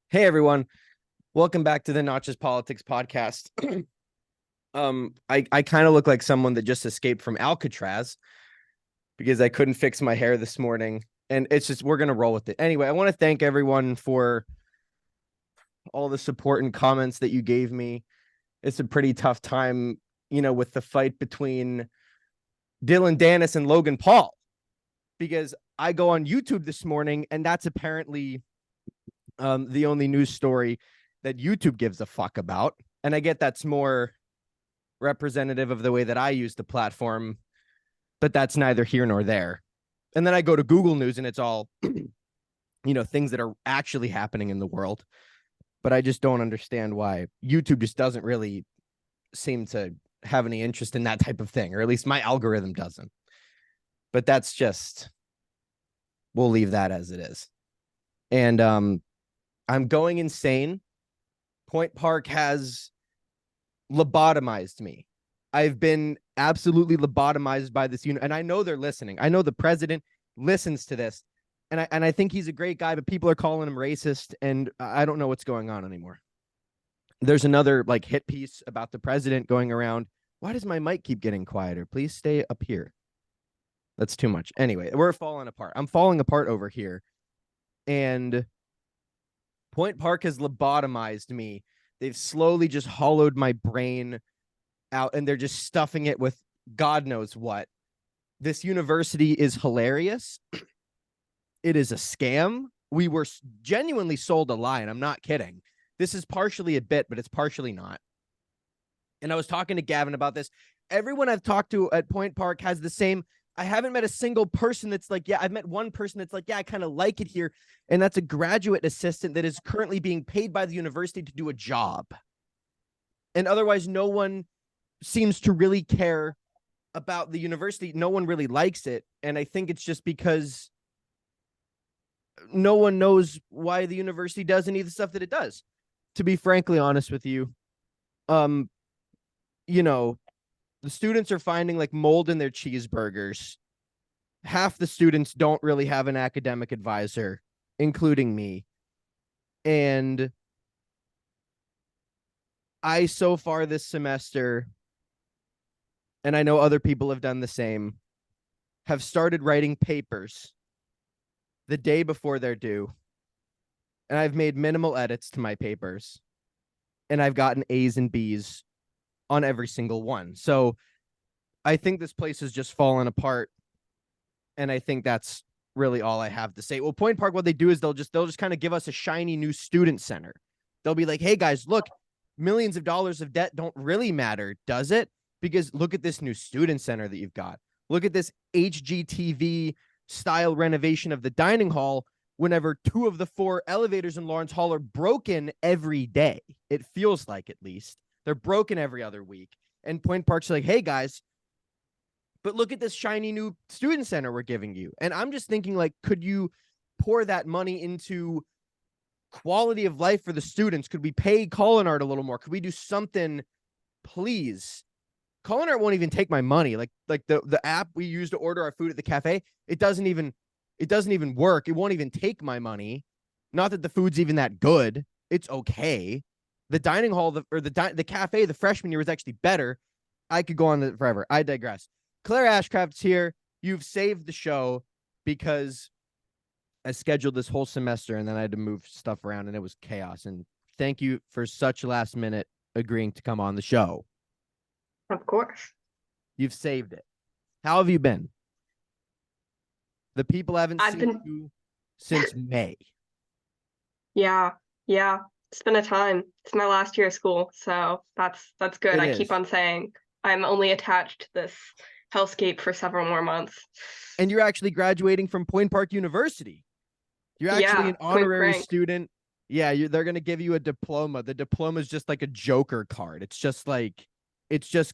Hey everyone, welcome back to the Not Just Politics podcast. I kind of look like someone that just escaped from Alcatraz because I couldn't fix my hair this morning, and it's just we're gonna roll with it anyway. I want to thank everyone for all the support and comments that you gave me. It's a pretty tough time, with the fight between Dylan Dennis and Logan Paul, because I go on YouTube this morning, and that's apparently the only news story that YouTube gives a fuck about. And I get that's more representative of the way that I use the platform, but that's neither here nor there. And then I go to Google News and it's all, things that are actually happening in the world. But I just don't understand why YouTube just doesn't really seem to have any interest in that type of thing, or at least my algorithm doesn't. But that's just, we'll leave that as it is. And I'm going insane. Point Park has lobotomized me. I've been absolutely lobotomized by this unit, and I know they're listening. I know the president listens to this, and I think he's a great guy, but people are calling him racist, and I don't know what's going on anymore. There's another hit piece about the president going around. Why does my mic keep getting quieter? Please stay up here. That's too much. Anyway, we're falling apart. I'm falling apart over here, and Point Park has lobotomized me. They've slowly just hollowed my brain out, and they're just stuffing it with God knows what. This university is hilarious. It is a scam. We were genuinely sold a lie, and I'm not kidding. This is partially a bit, but it's partially not. And I was talking to Gavin about this. Everyone I've talked to at Point Park has the same. I haven't met a single person that's like, yeah, I've met one person that's like, yeah, I kind of like it here. And that's a graduate assistant that is currently being paid by the university to do a job. And otherwise, no one seems to really care about the university. No one really likes it. And I think it's just because no one knows why the university does any of the stuff that it does. To be frankly honest with you, the students are finding mold in their cheeseburgers. Half the students don't really have an academic advisor, including me. And I, so far this semester, and I know other people have done the same, have started writing papers the day before they're due. And I've made minimal edits to my papers. And I've gotten A's and B's on every single one. So I think this place has just fallen apart. And I think that's really all I have to say. Well, Point Park, what they do is they'll just kind of give us a shiny new student center. They'll be like, hey guys, look, millions of dollars of debt don't really matter, does it? Because look at this new student center that you've got. Look at this HGTV style renovation of the dining hall, whenever 2 of the 4 elevators in Lawrence Hall are broken every day. It feels like, at least. They're broken every other week. And Point Park's like, hey guys, but look at this shiny new student center we're giving you. And I'm just thinking, could you pour that money into quality of life for the students? Could we pay Culinart a little more? Could we do something, please? Culinart won't even take my money. The app we use to order our food at the cafe, it doesn't even work. It won't even take my money. Not that the food's even that good. It's okay. The dining hall, the cafe, the freshman year was actually better. I could go on forever. I digress. Clare Ashcraft's here. You've saved the show because I scheduled this whole semester and then I had to move stuff around and it was chaos. And thank you for such last minute agreeing to come on the show. Of course. You've saved it. How have you been? The people haven't seen you since May. Yeah. It's been a time. It's my last year of school, so that's good. I keep on saying I'm only attached to this hellscape for several more months. And you're actually graduating from Point Park University. You're actually an honorary student. Yeah, they're going to give you a diploma. The diploma is just like a Joker card. It's just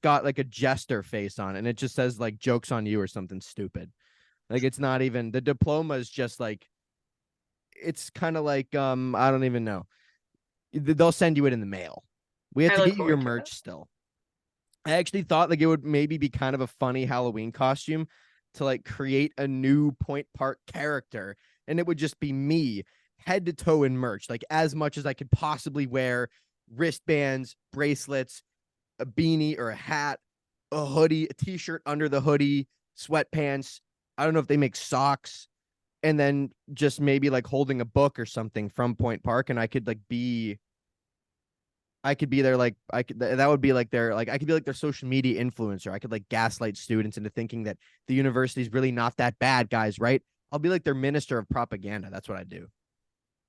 got a jester face on it, and it just says jokes on you or something stupid. It's not even, the diploma is just it's kind of I don't even know. They'll send you it in the mail. We have to get you your merch still. I actually thought it would maybe be kind of a funny Halloween costume to create a new Point Park character, and it would just be me head to toe in merch, like as much as I could possibly wear, wristbands, bracelets, a beanie or a hat, a hoodie, a t-shirt under the hoodie, sweatpants. I don't know if they make socks, and then just maybe like holding a book or something from Point Park, and I could be there, like that would be like their, like I could be like their social media influencer. I could like gaslight students into thinking that the university is really not that bad, guys, right? I'll be like their minister of propaganda. That's what I do.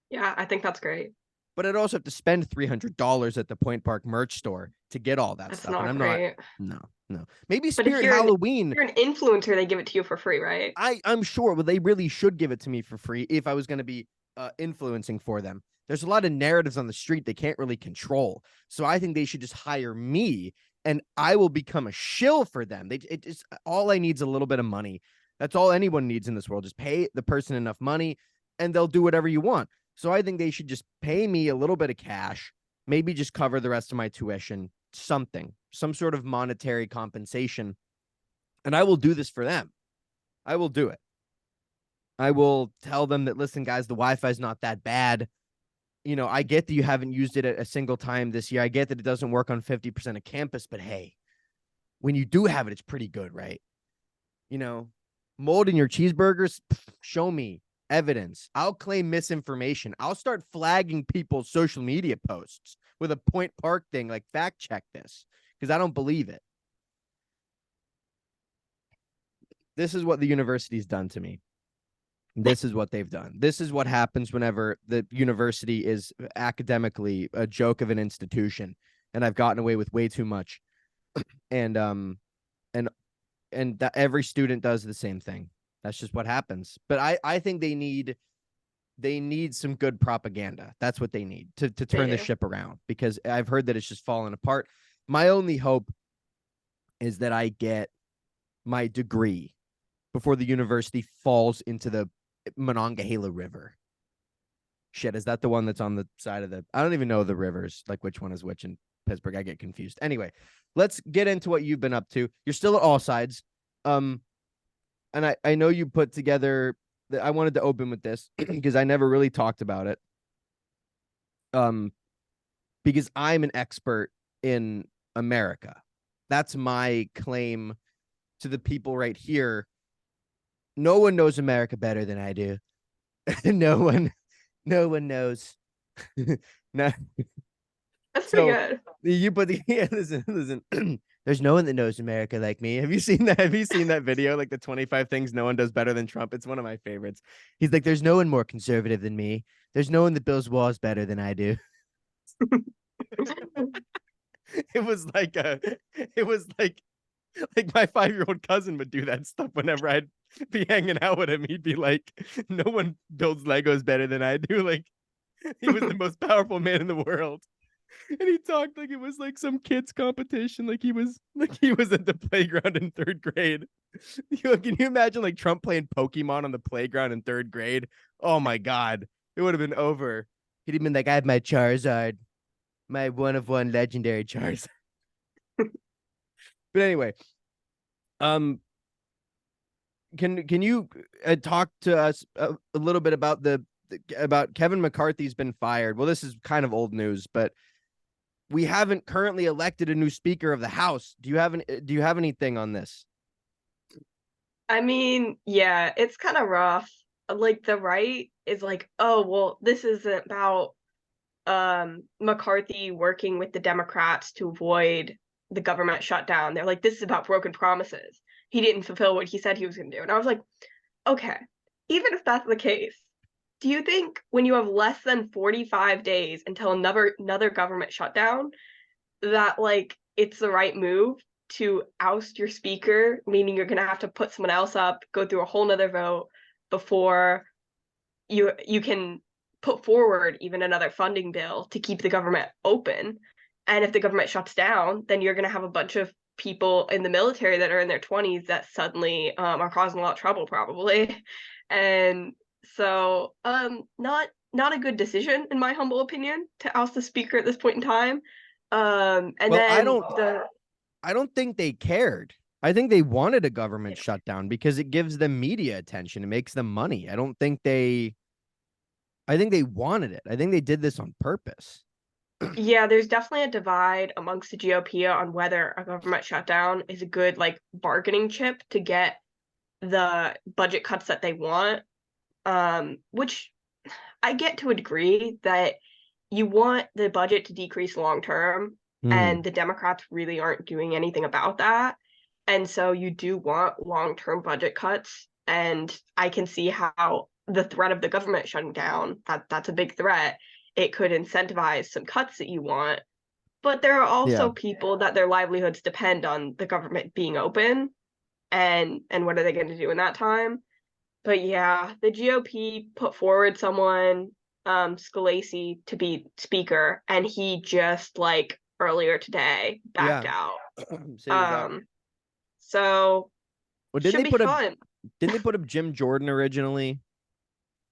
Yeah, I think that's great. But I'd also have to spend $300 at the Point Park merch store to get all that That's stuff. And not I'm not, great. no, no. Maybe But if Spirit Halloween. you're an influencer, they give it to you for free, right? I'm sure, but they really should give it to me for free if I was going to be influencing for them. There's a lot of narratives on the street they can't really control. So I think they should just hire me and I will become a shill for them. It's all I need is a little bit of money. That's all anyone needs in this world. Just pay the person enough money and they'll do whatever you want. So I think they should just pay me a little bit of cash, maybe just cover the rest of my tuition, some sort of monetary compensation. And I will do this for them. I will do it. I will tell them that, listen, guys, the Wi-Fi is not that bad. You know, I get that you haven't used it a single time this year. I get that it doesn't work on 50% of campus, but hey, when you do have it, it's pretty good, right? You know, mold in your cheeseburgers, show me evidence. I'll claim misinformation. I'll start flagging people's social media posts with a Point Park thing, like fact check this, because I don't believe it. This is what the university's done to me. This is what they've done. This is what happens whenever the university is academically a joke of an institution, and I've gotten away with way too much. And that every student does the same thing. That's just what happens. But I think they need some good propaganda. That's what they need to turn the ship around, because I've heard that it's just falling apart. My only hope is that I get my degree before the university falls into the Monongahela River. Shit, is that the one that's on the side of the, I don't even know the rivers, like which one is which in Pittsburgh. I get confused. Anyway, let's get into what you've been up to. You're still at AllSides. And I know you put together, I wanted to open with this because I never really talked about it. Because I'm an expert in America. That's my claim to the people right here. No one knows America better than I do. no one knows. No. That's pretty good. You put the, yeah, listen. There's no one that knows America like me. Have you seen that? Have you seen that video? Like the 25 things no one does better than Trump. It's one of my favorites. He's like, there's no one more conservative than me. There's no one that builds walls better than I do. It was like my 5-year-old cousin would do that stuff whenever I'd be hanging out with him. He'd be like, no one builds Legos better than I do. Like, he was the most powerful man in the world. And he talked like it was like some kids competition, like he was at the playground in 3rd grade. Can you imagine like Trump playing Pokemon on the playground in 3rd grade? Oh my god, it would have been over. He'd have been like, I have my Charizard, my 1-of-1 legendary Charizard. But anyway, can you talk to us a little bit about Kevin McCarthy's been fired? Well, this is kind of old news, but we haven't currently elected a new Speaker of the House. Do you have anything on this? I mean, yeah, it's kind of rough. Like the right is like, oh, well, this isn't about McCarthy working with the Democrats to avoid the government shutdown. They're like, this is about broken promises. He didn't fulfill what he said he was going to do. And I was like, okay, even if that's the case, do you think when you have less than 45 days until another government shutdown, that like it's the right move to oust your speaker, meaning you're going to have to put someone else up, go through a whole nother vote before you can put forward even another funding bill to keep the government open? And if the government shuts down, then you're going to have a bunch of people in the military that are in their 20s that suddenly are causing a lot of trouble, probably. And so, not a good decision, in my humble opinion, to oust the speaker at this point in time. And well, then I don't think they cared. I think they wanted a government shutdown because it gives them media attention. It makes them money. I don't think they I think they wanted it. I think they did this on purpose. Yeah, there's definitely a divide amongst the GOP on whether a government shutdown is a good like bargaining chip to get the budget cuts that they want. Which I get to a degree that you want the budget to decrease long term, Hmm. and the Democrats really aren't doing anything about that. And so you do want long term budget cuts. And I can see how the threat of the government shutting down, that's a big threat. It could incentivize some cuts that you want. But there are Yeah. also people that their livelihoods depend on the government being open. And what are they going to do in that time? But yeah, the GOP put forward someone, Scalise, to be speaker, and he just like earlier today backed Yeah. out. So he was out. Um, so Well, should be fun. didn't they put up Jim Jordan originally?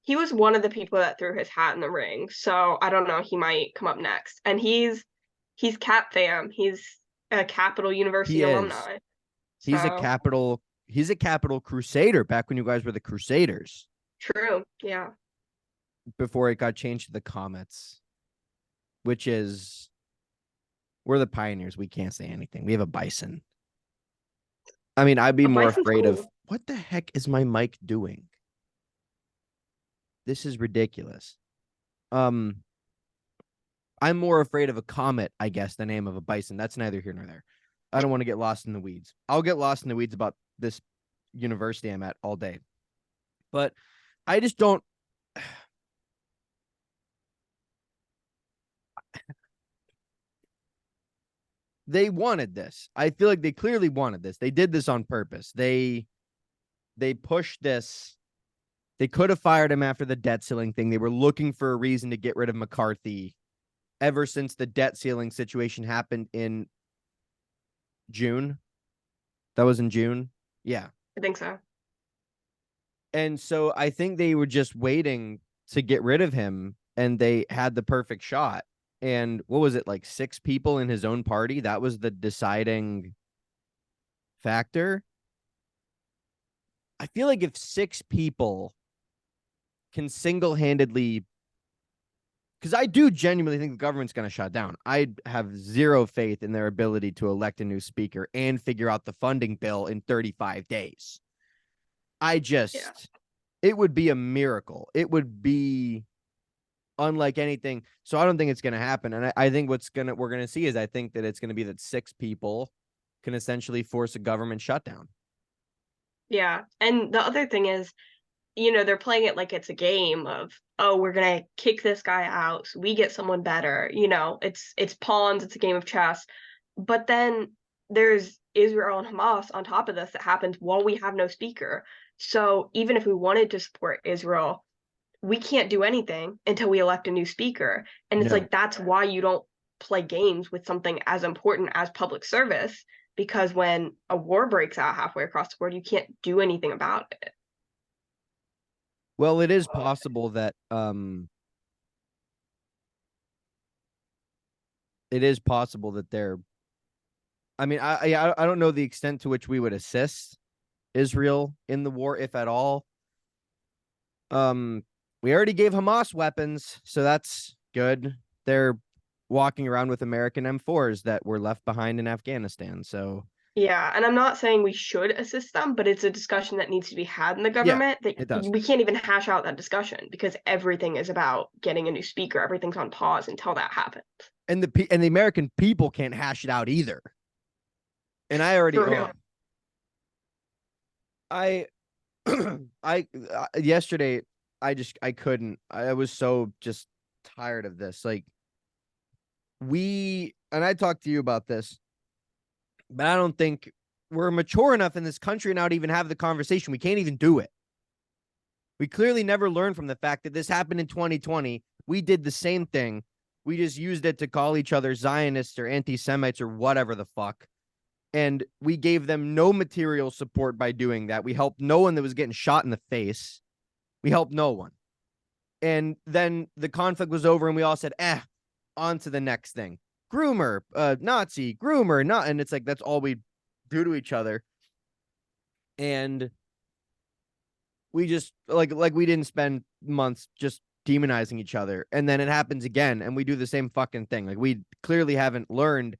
He was one of the people that threw his hat in the ring, so I don't know. He might come up next, and he's Cap fam. He's a Capital He University is. alumni. He's a So capital. He's a capital crusader back when you guys were the Crusaders true, yeah. before it got changed to the Comets, which is we're the pioneers. We can't say anything. We have a bison. I mean, I'd be A more bison's afraid of cool. what the heck is my mic doing? This is ridiculous. Um, I'm more afraid of a comet, I guess, than I am of a bison. That's neither here nor there. I don't want to get lost in the weeds. I'll get lost in the weeds about this university I'm at all day. But I just don't. They wanted this. I feel like they clearly wanted this. They did this on purpose. They pushed this. They could have fired him after the debt ceiling thing. They were looking for a reason to get rid of McCarthy ever since the debt ceiling situation happened in June. That was in June. Yeah. I think so. And so I think they were just waiting to get rid of him, and they had the perfect shot. And what was it, like 6 people in his own party? That was the deciding factor. I feel like if 6 people can single handedly, because I do genuinely think the government's going to shut down. I have zero faith in their ability to elect a new speaker and figure out the funding bill in 35 days. Yeah. It would be a miracle. It would be unlike anything. So I don't think it's going to happen. And I think we're going to see is I think that it's going to be that 6 people can essentially force a government shutdown. Yeah. And the other thing is, they're playing it like it's a game of, oh, we're gonna kick this guy out, so we get someone better. It's pawns, it's a game of chess. But then there's Israel and Hamas on top of this that happens while we have no speaker. So even if we wanted to support Israel, we can't do anything until we elect a new speaker. And it's No. like that's why you don't play games with something as important as public service, because when a war breaks out halfway across the world, you can't do anything about it. Well, it is possible that they're. I mean, I don't know the extent to which we would assist Israel in the war, if at all. We already gave Hamas weapons, so that's good. They're walking around with American M4s that were left behind in Afghanistan. So Yeah, and I'm not saying we should assist them, but it's a discussion that needs to be had in the yeah, government that it does. we can't even hash out that discussion because everything is about getting a new speaker. Everything's on pause until that happens. And the American people can't hash it out either. And I already For real. I I yesterday I couldn't. I was so just tired of this. Like I talked to you about this, but I don't think we're mature enough in this country now to even have the conversation. We can't even do it. We clearly never learned from the fact that this happened in 2020. We did the same thing. We just used it to call each other Zionists or anti-Semites or whatever the fuck. And we gave them no material support by doing that. We helped no one that was getting shot in the face. We helped no one. And then the conflict was over and we all said, on to the next thing. Groomer, Nazi, groomer, not. And it's like, that's all we do to each other. And we just like we didn't spend months just demonizing each other, and then it happens again and we do the same fucking thing. Like, we clearly haven't learned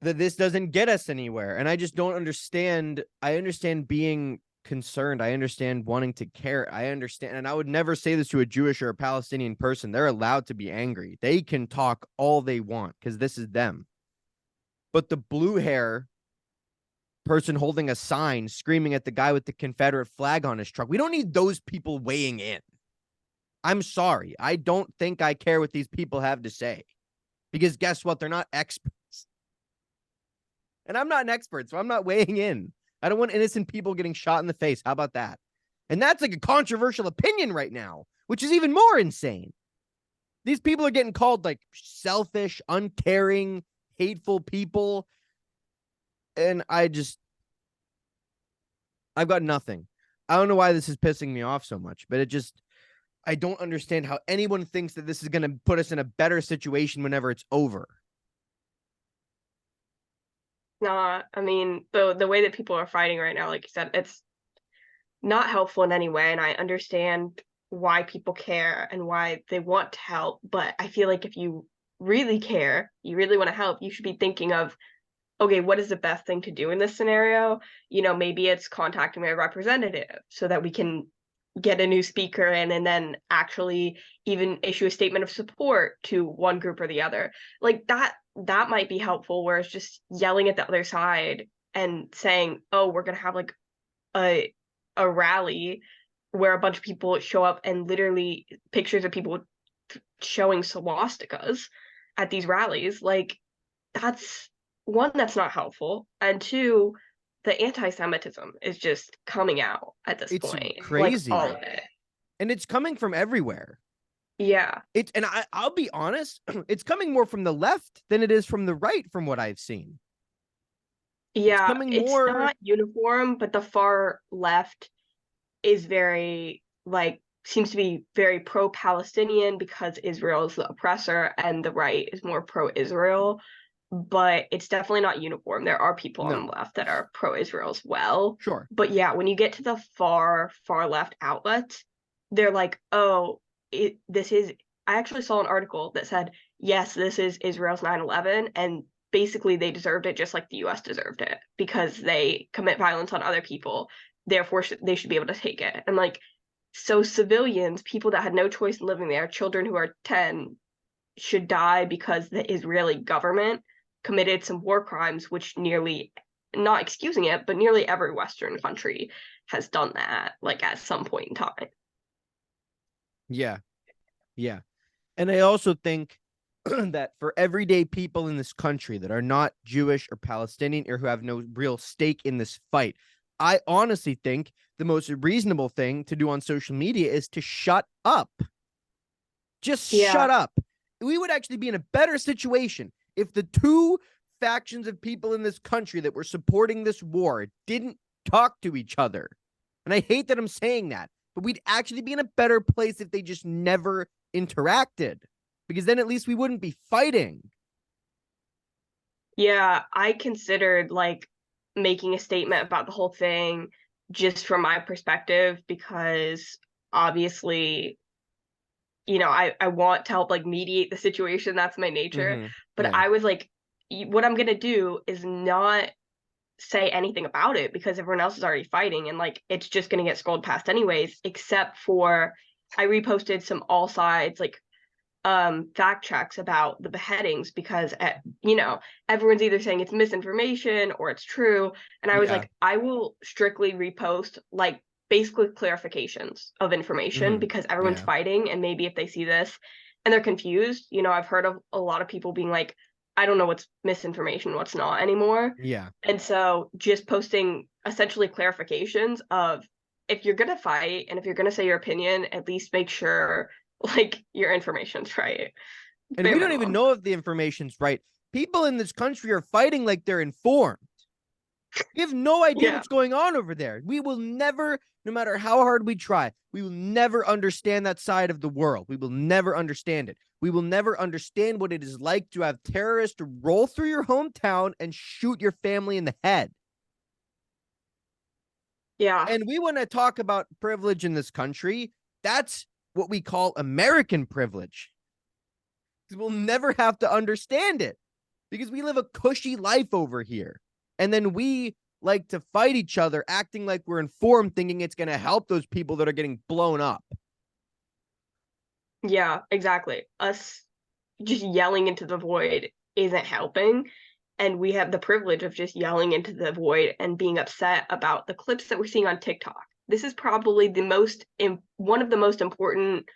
that this doesn't get us anywhere. And I just don't understand. I understand being concerned. I understand wanting to care. I understand. And I would never say this to a Jewish or a Palestinian person. They're allowed to be angry. They can talk all they want because this is them. But the blue hair person holding a sign screaming at the guy with the Confederate flag on his truck, we don't need those people weighing in. I'm sorry. I don't think I care what these people have to say, because guess what? They're not experts. And I'm not an expert, so I'm not weighing in. I don't want innocent people getting shot in the face. How about that? And that's like a controversial opinion right now, which is even more insane. These people are getting called like selfish, uncaring, hateful people. And I've got nothing. I don't know why this is pissing me off so much, but I don't understand how anyone thinks that this is going to put us in a better situation whenever it's over. Nah, I mean, the way that people are fighting right now, like you said, it's not helpful in any way. And I understand why people care and why they want to help. But I feel like if you really care, you really want to help, you should be thinking of, okay, what is the best thing to do in this scenario? You know, maybe it's contacting my representative so that we can get a new speaker in, and then actually even issue a statement of support to one group or the other. Like that might be helpful, whereas just yelling at the other side and saying, oh, we're gonna have like a rally where a bunch of people show up, and literally pictures of people showing swastikas at these rallies, like, that's one, that's not helpful, and two, the anti-Semitism is just coming out at this It's point, like crazy. all of it. And it's coming from everywhere. Yeah. I'll be honest, it's coming more from the left than it is from the right, from what I've seen. It's Yeah, coming it's more. not uniform, but the far left is very, like, seems to be very pro-Palestinian because Israel is the oppressor, and the right is more pro-Israel. But it's definitely not uniform. There are people on the No, left that are pro-Israel as well. sure. But yeah, when you get to the far left outlets, they're like, oh, this is. I actually saw an article that said, yes, this is Israel's 9/11, and basically they deserved it just like the US deserved it because they commit violence on other people. Therefore, they should be able to take it. And like, so civilians, people that had no choice in living there, children who are 10, should die because the Israeli government committed some war crimes, which nearly, not excusing it, but nearly every Western country has done that, like, at some point in time. Yeah. Yeah. And I also think that for everyday people in this country that are not Jewish or Palestinian or who have no real stake in this fight, I honestly think the most reasonable thing to do on social media is to shut up. Just shut up. We would actually be in a better situation if the two factions of people in this country that were supporting this war didn't talk to each other. And I hate that I'm saying that, but we'd actually be in a better place if they just never interacted, because then at least we wouldn't be fighting. Yeah, I considered like making a statement about the whole thing just from my perspective, because obviously, you know, I want to help like mediate the situation. That's my nature. But Yeah. I was like, what I'm gonna do is not say anything about it because everyone else is already fighting, and like it's just gonna get scrolled past anyways, except for I reposted some AllSides like fact checks about the beheadings because you know, everyone's either saying it's misinformation or it's true, and I was Yeah. like, I will strictly repost like basically clarifications of information because everyone's Yeah. fighting, and maybe if they see this and they're confused, you know, I've heard of a lot of people being like, I don't know what's misinformation, what's not anymore. Yeah. And so just posting essentially clarifications of, if you're gonna fight and if you're gonna say your opinion, at least make sure like your information's right. And Bare we don't even minimum. know if the information's right. People in this country are fighting like they're informed. We have no idea Yeah. what's going on over there. We will never, no matter how hard we try, we will never understand that side of the world. We will never understand it. We will never understand what it is like to have terrorists roll through your hometown and shoot your family in the head. Yeah. And we want to talk about privilege in this country. That's what we call American privilege. Because we'll never have to understand it because we live a cushy life over here. And then we like to fight each other, acting like we're informed, thinking it's going to help those people that are getting blown up. Yeah, exactly. Us just yelling into the void isn't helping. And we have the privilege of just yelling into the void and being upset about the clips that we're seeing on TikTok. This is probably one of the most important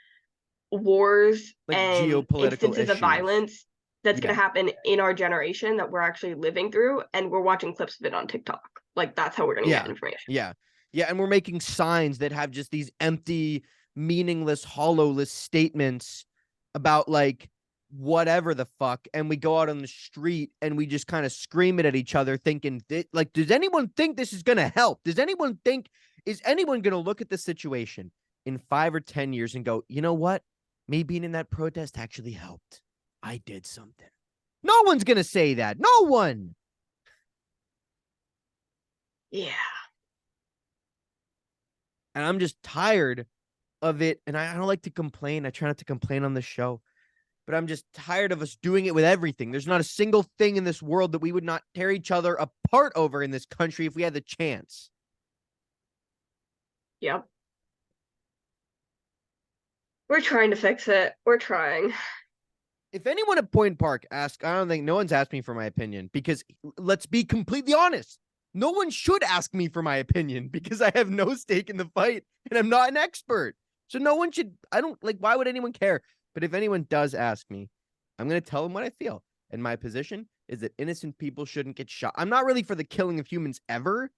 wars Like and geopolitical instances of issues. violence that's Yeah. going to happen in our generation that we're actually living through, and we're watching clips of it on TikTok. Like, that's how we're going to get Yeah. information. Yeah. Yeah. And we're making signs that have just these empty, meaningless, hollowless statements about like whatever the fuck. And we go out on the street and we just kind of scream it at each other, thinking, like, does anyone think this is going to help? Does anyone think, is anyone going to look at the situation in 5 or 10 years and go, you know what? Me being in that protest actually helped. I did something. No one's going to say that. No one. Yeah. And I'm just tired of it. And I don't like to complain. I try not to complain on the show, but I'm just tired of us doing it with everything. There's not a single thing in this world that we would not tear each other apart over in this country if we had the chance. Yep. We're trying to fix it. We're trying. If anyone at Point Park asks, I don't think no one's asked me for my opinion because let's be completely honest. No one should ask me for my opinion because I have no stake in the fight and I'm not an expert. So no one should, I don't like, why would anyone care? But if anyone does ask me, I'm going to tell them what I feel. And my position is that innocent people shouldn't get shot. I'm not really for the killing of humans ever.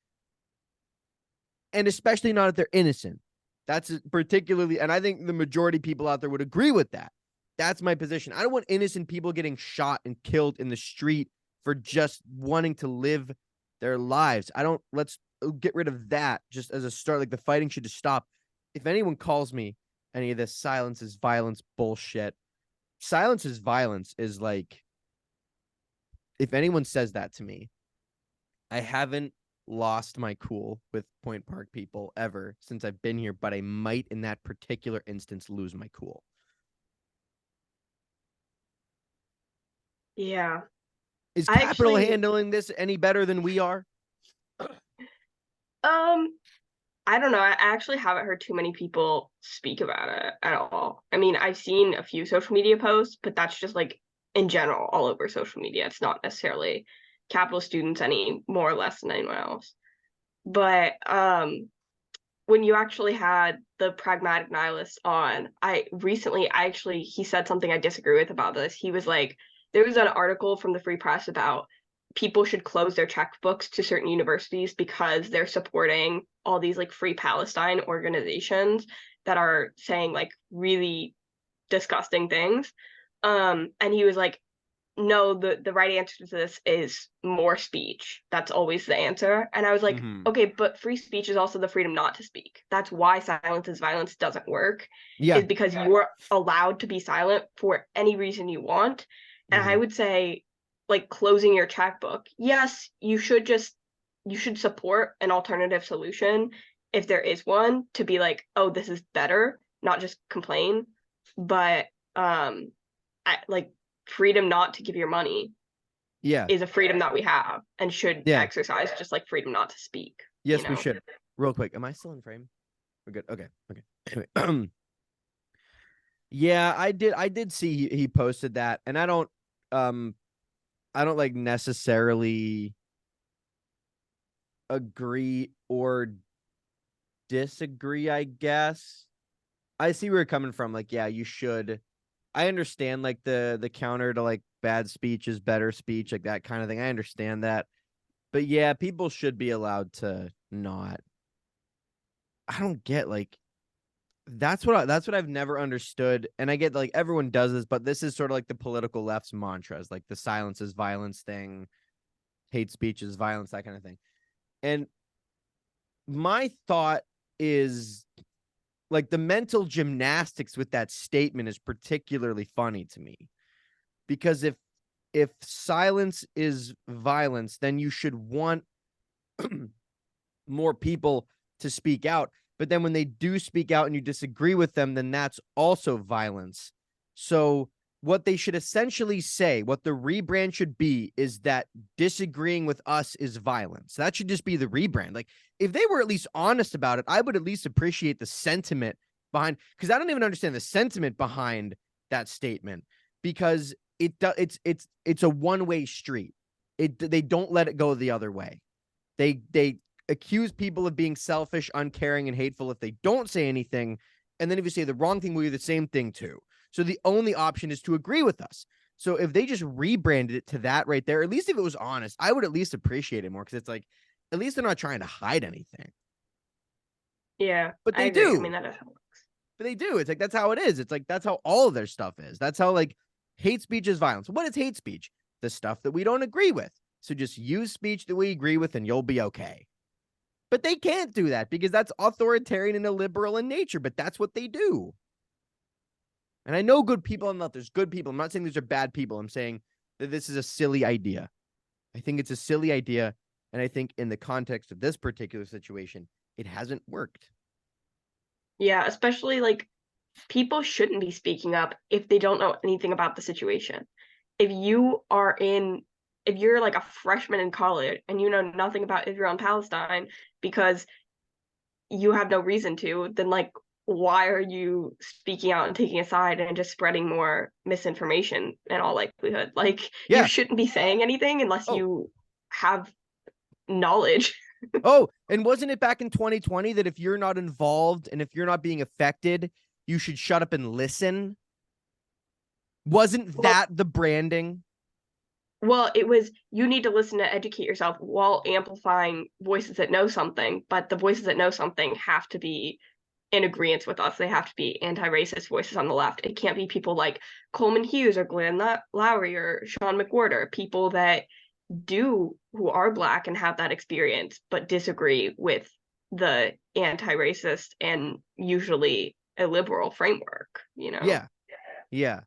And especially not if they're innocent. That's particularly, and I think the majority of people out there would agree with that. That's my position. I don't want innocent people getting shot and killed in the street for just wanting to live their lives. Let's get rid of that just as a start. Like the fighting should just stop. If anyone calls me any of this silence is violence bullshit, silence is violence is like, if anyone says that to me, I haven't lost my cool with Point Park people ever since I've been here, but I might in that particular instance lose my cool. Yeah. Is I Capital actually, handling this any better than we are? I don't know. I actually haven't heard too many people speak about it at all. I mean, I've seen a few social media posts, but that's just like in general all over social media. It's not necessarily Capital students any more or less than anyone else. But when you actually had the pragmatic nihilist on, he said something I disagree with about this. He was like, there was an article from the Free Press about people should close their checkbooks to certain universities because they're supporting all these like Free Palestine organizations that are saying like really disgusting things. And he was like, no, the right answer to this is more speech. That's always the answer. And I was like, okay, but free speech is also the freedom not to speak. That's why silence is violence doesn't work, Yeah. is because you're allowed to be silent for any reason you want. And I would say, like, closing your checkbook, yes, you should support an alternative solution if there is one, to be like, oh, this is better, not just complain. But like, freedom not to give your money Yeah. is a freedom that we have and should Yeah. exercise, just like freedom not to speak. Yes, you we know? should. Real quick. Am I still in frame? We're good. Okay. Anyway. Yeah, I did see he posted that, and I don't like necessarily agree or disagree, I guess. I see where you're coming from. Like, yeah, you should. I understand like the counter to like bad speech is better speech, like that kind of thing. I understand that. But yeah, people should be allowed to not. I don't get like that's what I've never understood. And I get like everyone does this, but this is sort of like the political left's mantras, like the silence is violence thing, hate speech is violence, that kind of thing. And my thought is like the mental gymnastics with that statement is particularly funny to me because if silence is violence, then you should want more people to speak out. But then when they do speak out and you disagree with them, then that's also violence. So what they should essentially say, what the rebrand should be, is that disagreeing with us is violence. That should just be the rebrand. Like, if they were at least honest about it, I would at least appreciate the sentiment behind, because I don't even understand the sentiment behind that statement, because it's a one-way street. They don't let it go the other way. They accuse people of being selfish, uncaring, and hateful if they don't say anything. And then if you say the wrong thing, we do the same thing too. So the only option is to agree with us. So if they just rebranded it to that right there, at least if it was honest, I would at least appreciate it more, because it's like, at least they're not trying to hide anything. Yeah, But I they agree. I do. mean, that is how it works. But they do. It's like, that's how it is. It's like, that's how all of their stuff is. That's how, like, hate speech is violence. What is hate speech? The stuff that we don't agree with. So just use speech that we agree with and you'll be okay. But they can't do that because that's authoritarian and illiberal in nature, but that's what they do. And I know good people. I'm not, there's good people. I'm not saying these are bad people. I'm saying that this is a silly idea. I think it's a silly idea. And I think in the context of this particular situation, it hasn't worked. Yeah, especially like people shouldn't be speaking up if they don't know anything about the situation. If you are in, if you're like a freshman in college and you know nothing about Israel and Palestine because you have no reason to, then like, why are you speaking out and taking a side and just spreading more misinformation in all likelihood? Like, you Yeah. shouldn't be saying anything unless Oh, you have knowledge. oh, and wasn't it back in 2020 that if you're not involved and if you're not being affected, you should shut up and listen? Wasn't Well, that the branding? well, it was you need to listen to educate yourself while amplifying voices that know something, but the voices that know something have to be in agreement with us. They have to be anti-racist voices on the left. It can't be people like Coleman Hughes or Glenn Lowry or Sean McWhorter, people that who are Black and have that experience, but disagree with the anti-racist and usually a liberal framework, you know? Yeah. Yeah.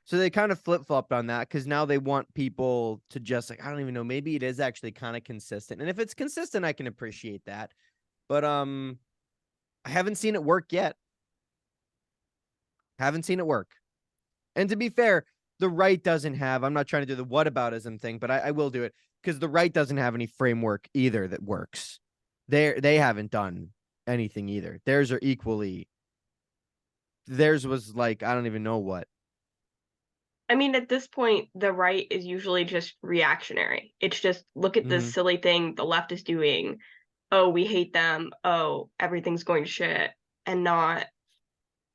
So they kind of flip-flopped on that because now they want people to just, like, I don't even know, maybe it is actually kind of consistent. And if it's consistent, I can appreciate that. But I haven't seen it work yet. Haven't seen it work. And to be fair, the right doesn't have, I'm not trying to do the whataboutism thing, but I will do it because the right doesn't have any framework either that works. They haven't done anything either. Theirs are equally, theirs was like, I don't even know what. I mean, at this point, the right is usually just reactionary. It's just look at this Mm-hmm. silly thing the left is doing. Oh, we hate them. Oh, everything's going to shit, and not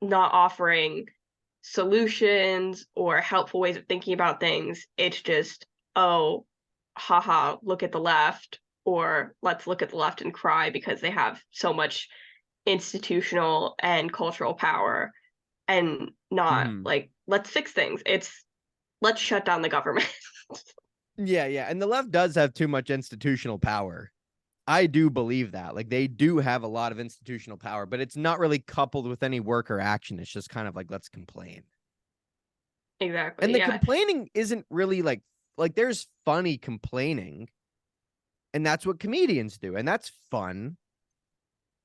offering solutions or helpful ways of thinking about things. It's just, oh, haha, look at the left, or let's look at the left and cry because they have so much institutional and cultural power, and not Mm-hmm. like, let's fix things. It's let's shut down the government. Yeah, yeah. And the left does have too much institutional power. I do believe that. Like, they do have a lot of institutional power, but it's not really coupled with any work or action. It's just kind of like, let's complain. And Exactly. the Yeah. complaining isn't really like there's funny complaining, and that's what comedians do, and that's fun.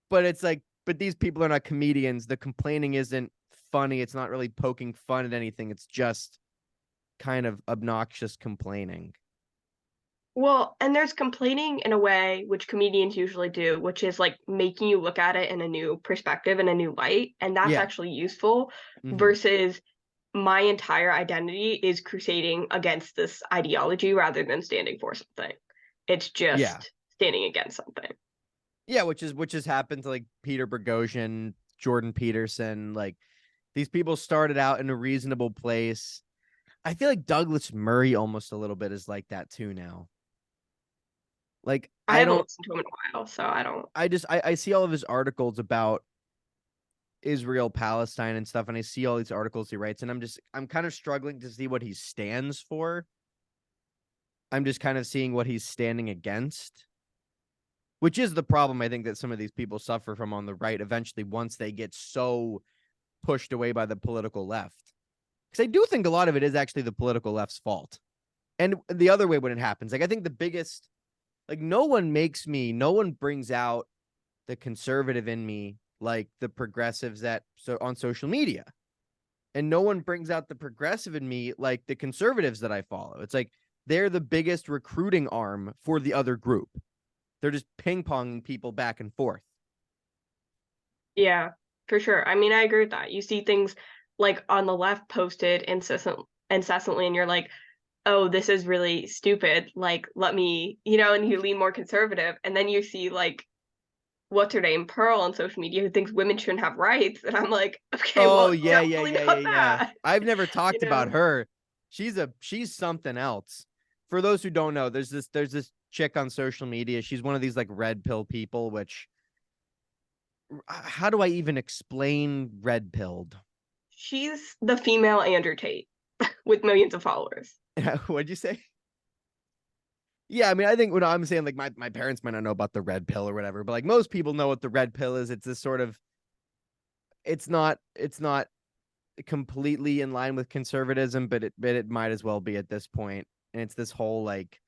But it's like, but these people are not comedians. The complaining isn't funny. It's not really poking fun at anything. It's just kind of obnoxious complaining. Well, and there's complaining in a way which comedians usually do, which is like making you look at it in a new perspective and a new light, and that's Yeah. actually useful Mm-hmm. versus my entire identity is crusading against this ideology rather than standing for something. It's Yeah. just standing against something. Yeah, which has happened to like Peter Boghossian, Jordan Peterson. Like, these people started out in a reasonable place. I feel like Douglas Murray almost a little bit is like that too now. Like, I haven't listened to him in a while, so I don't. I see all of his articles about Israel, Palestine and stuff, and I see all these articles he writes, and I'm kind of struggling to see what he stands for. I'm just kind of seeing what he's standing against, which is the problem I think that some of these people suffer from on the right eventually once they get so pushed away by the political left. Because I do think a lot of it is actually the political left's fault. And the other way when it happens, like, I think the biggest, like, no one brings out the conservative in me like the progressives that so on social media. And no one brings out the progressive in me like the conservatives that I follow. It's like they're the biggest recruiting arm for the other group. They're just ping-ponging people back and forth. Yeah, for sure. I mean, I agree with that. You see things like on the left posted incessantly, and you're like, oh, this is really stupid. Like, let me, and you lean more conservative. And then you see like what's her name, Pearl on social media, who thinks women shouldn't have rights. And I'm like, okay, Oh well, yeah, yeah, definitely yeah, yeah, not yeah. that. I've never You talked about know? her. She's something else. For those who don't know, there's this chick on social media. She's one of these like red pill people, which how do I even explain red pilled? She's the female Andrew Tate with millions of followers. What'd you say? Yeah, I mean, I think what I'm saying, like my parents might not know about the red pill or whatever, but like most people know what the red pill is. It's this sort of it's not completely in line with conservatism, but it might as well be at this point. And it's this whole like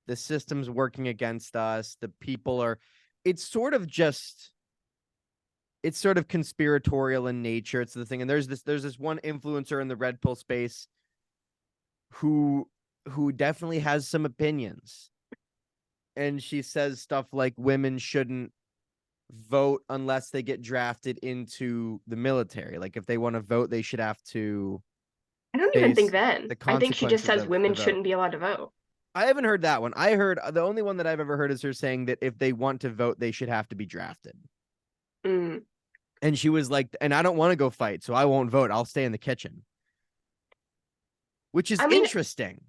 the system's working against us. The people are it's sort of just it's sort of conspiratorial in nature. It's the thing. And there's this one influencer in the red pill space who who definitely has some opinions. And she says stuff like women shouldn't vote unless they get drafted into the military. Like if they want to vote, they should have to I don't even think face then. the I think she just consequences says of the women vote. shouldn't be allowed to vote. I haven't heard that one. I heard the only one that I've ever heard is her saying that if they want to vote, they should have to be drafted. Mm. And she was like, and I don't want to go fight, so I won't vote. I'll stay in the kitchen, which is I mean, interesting.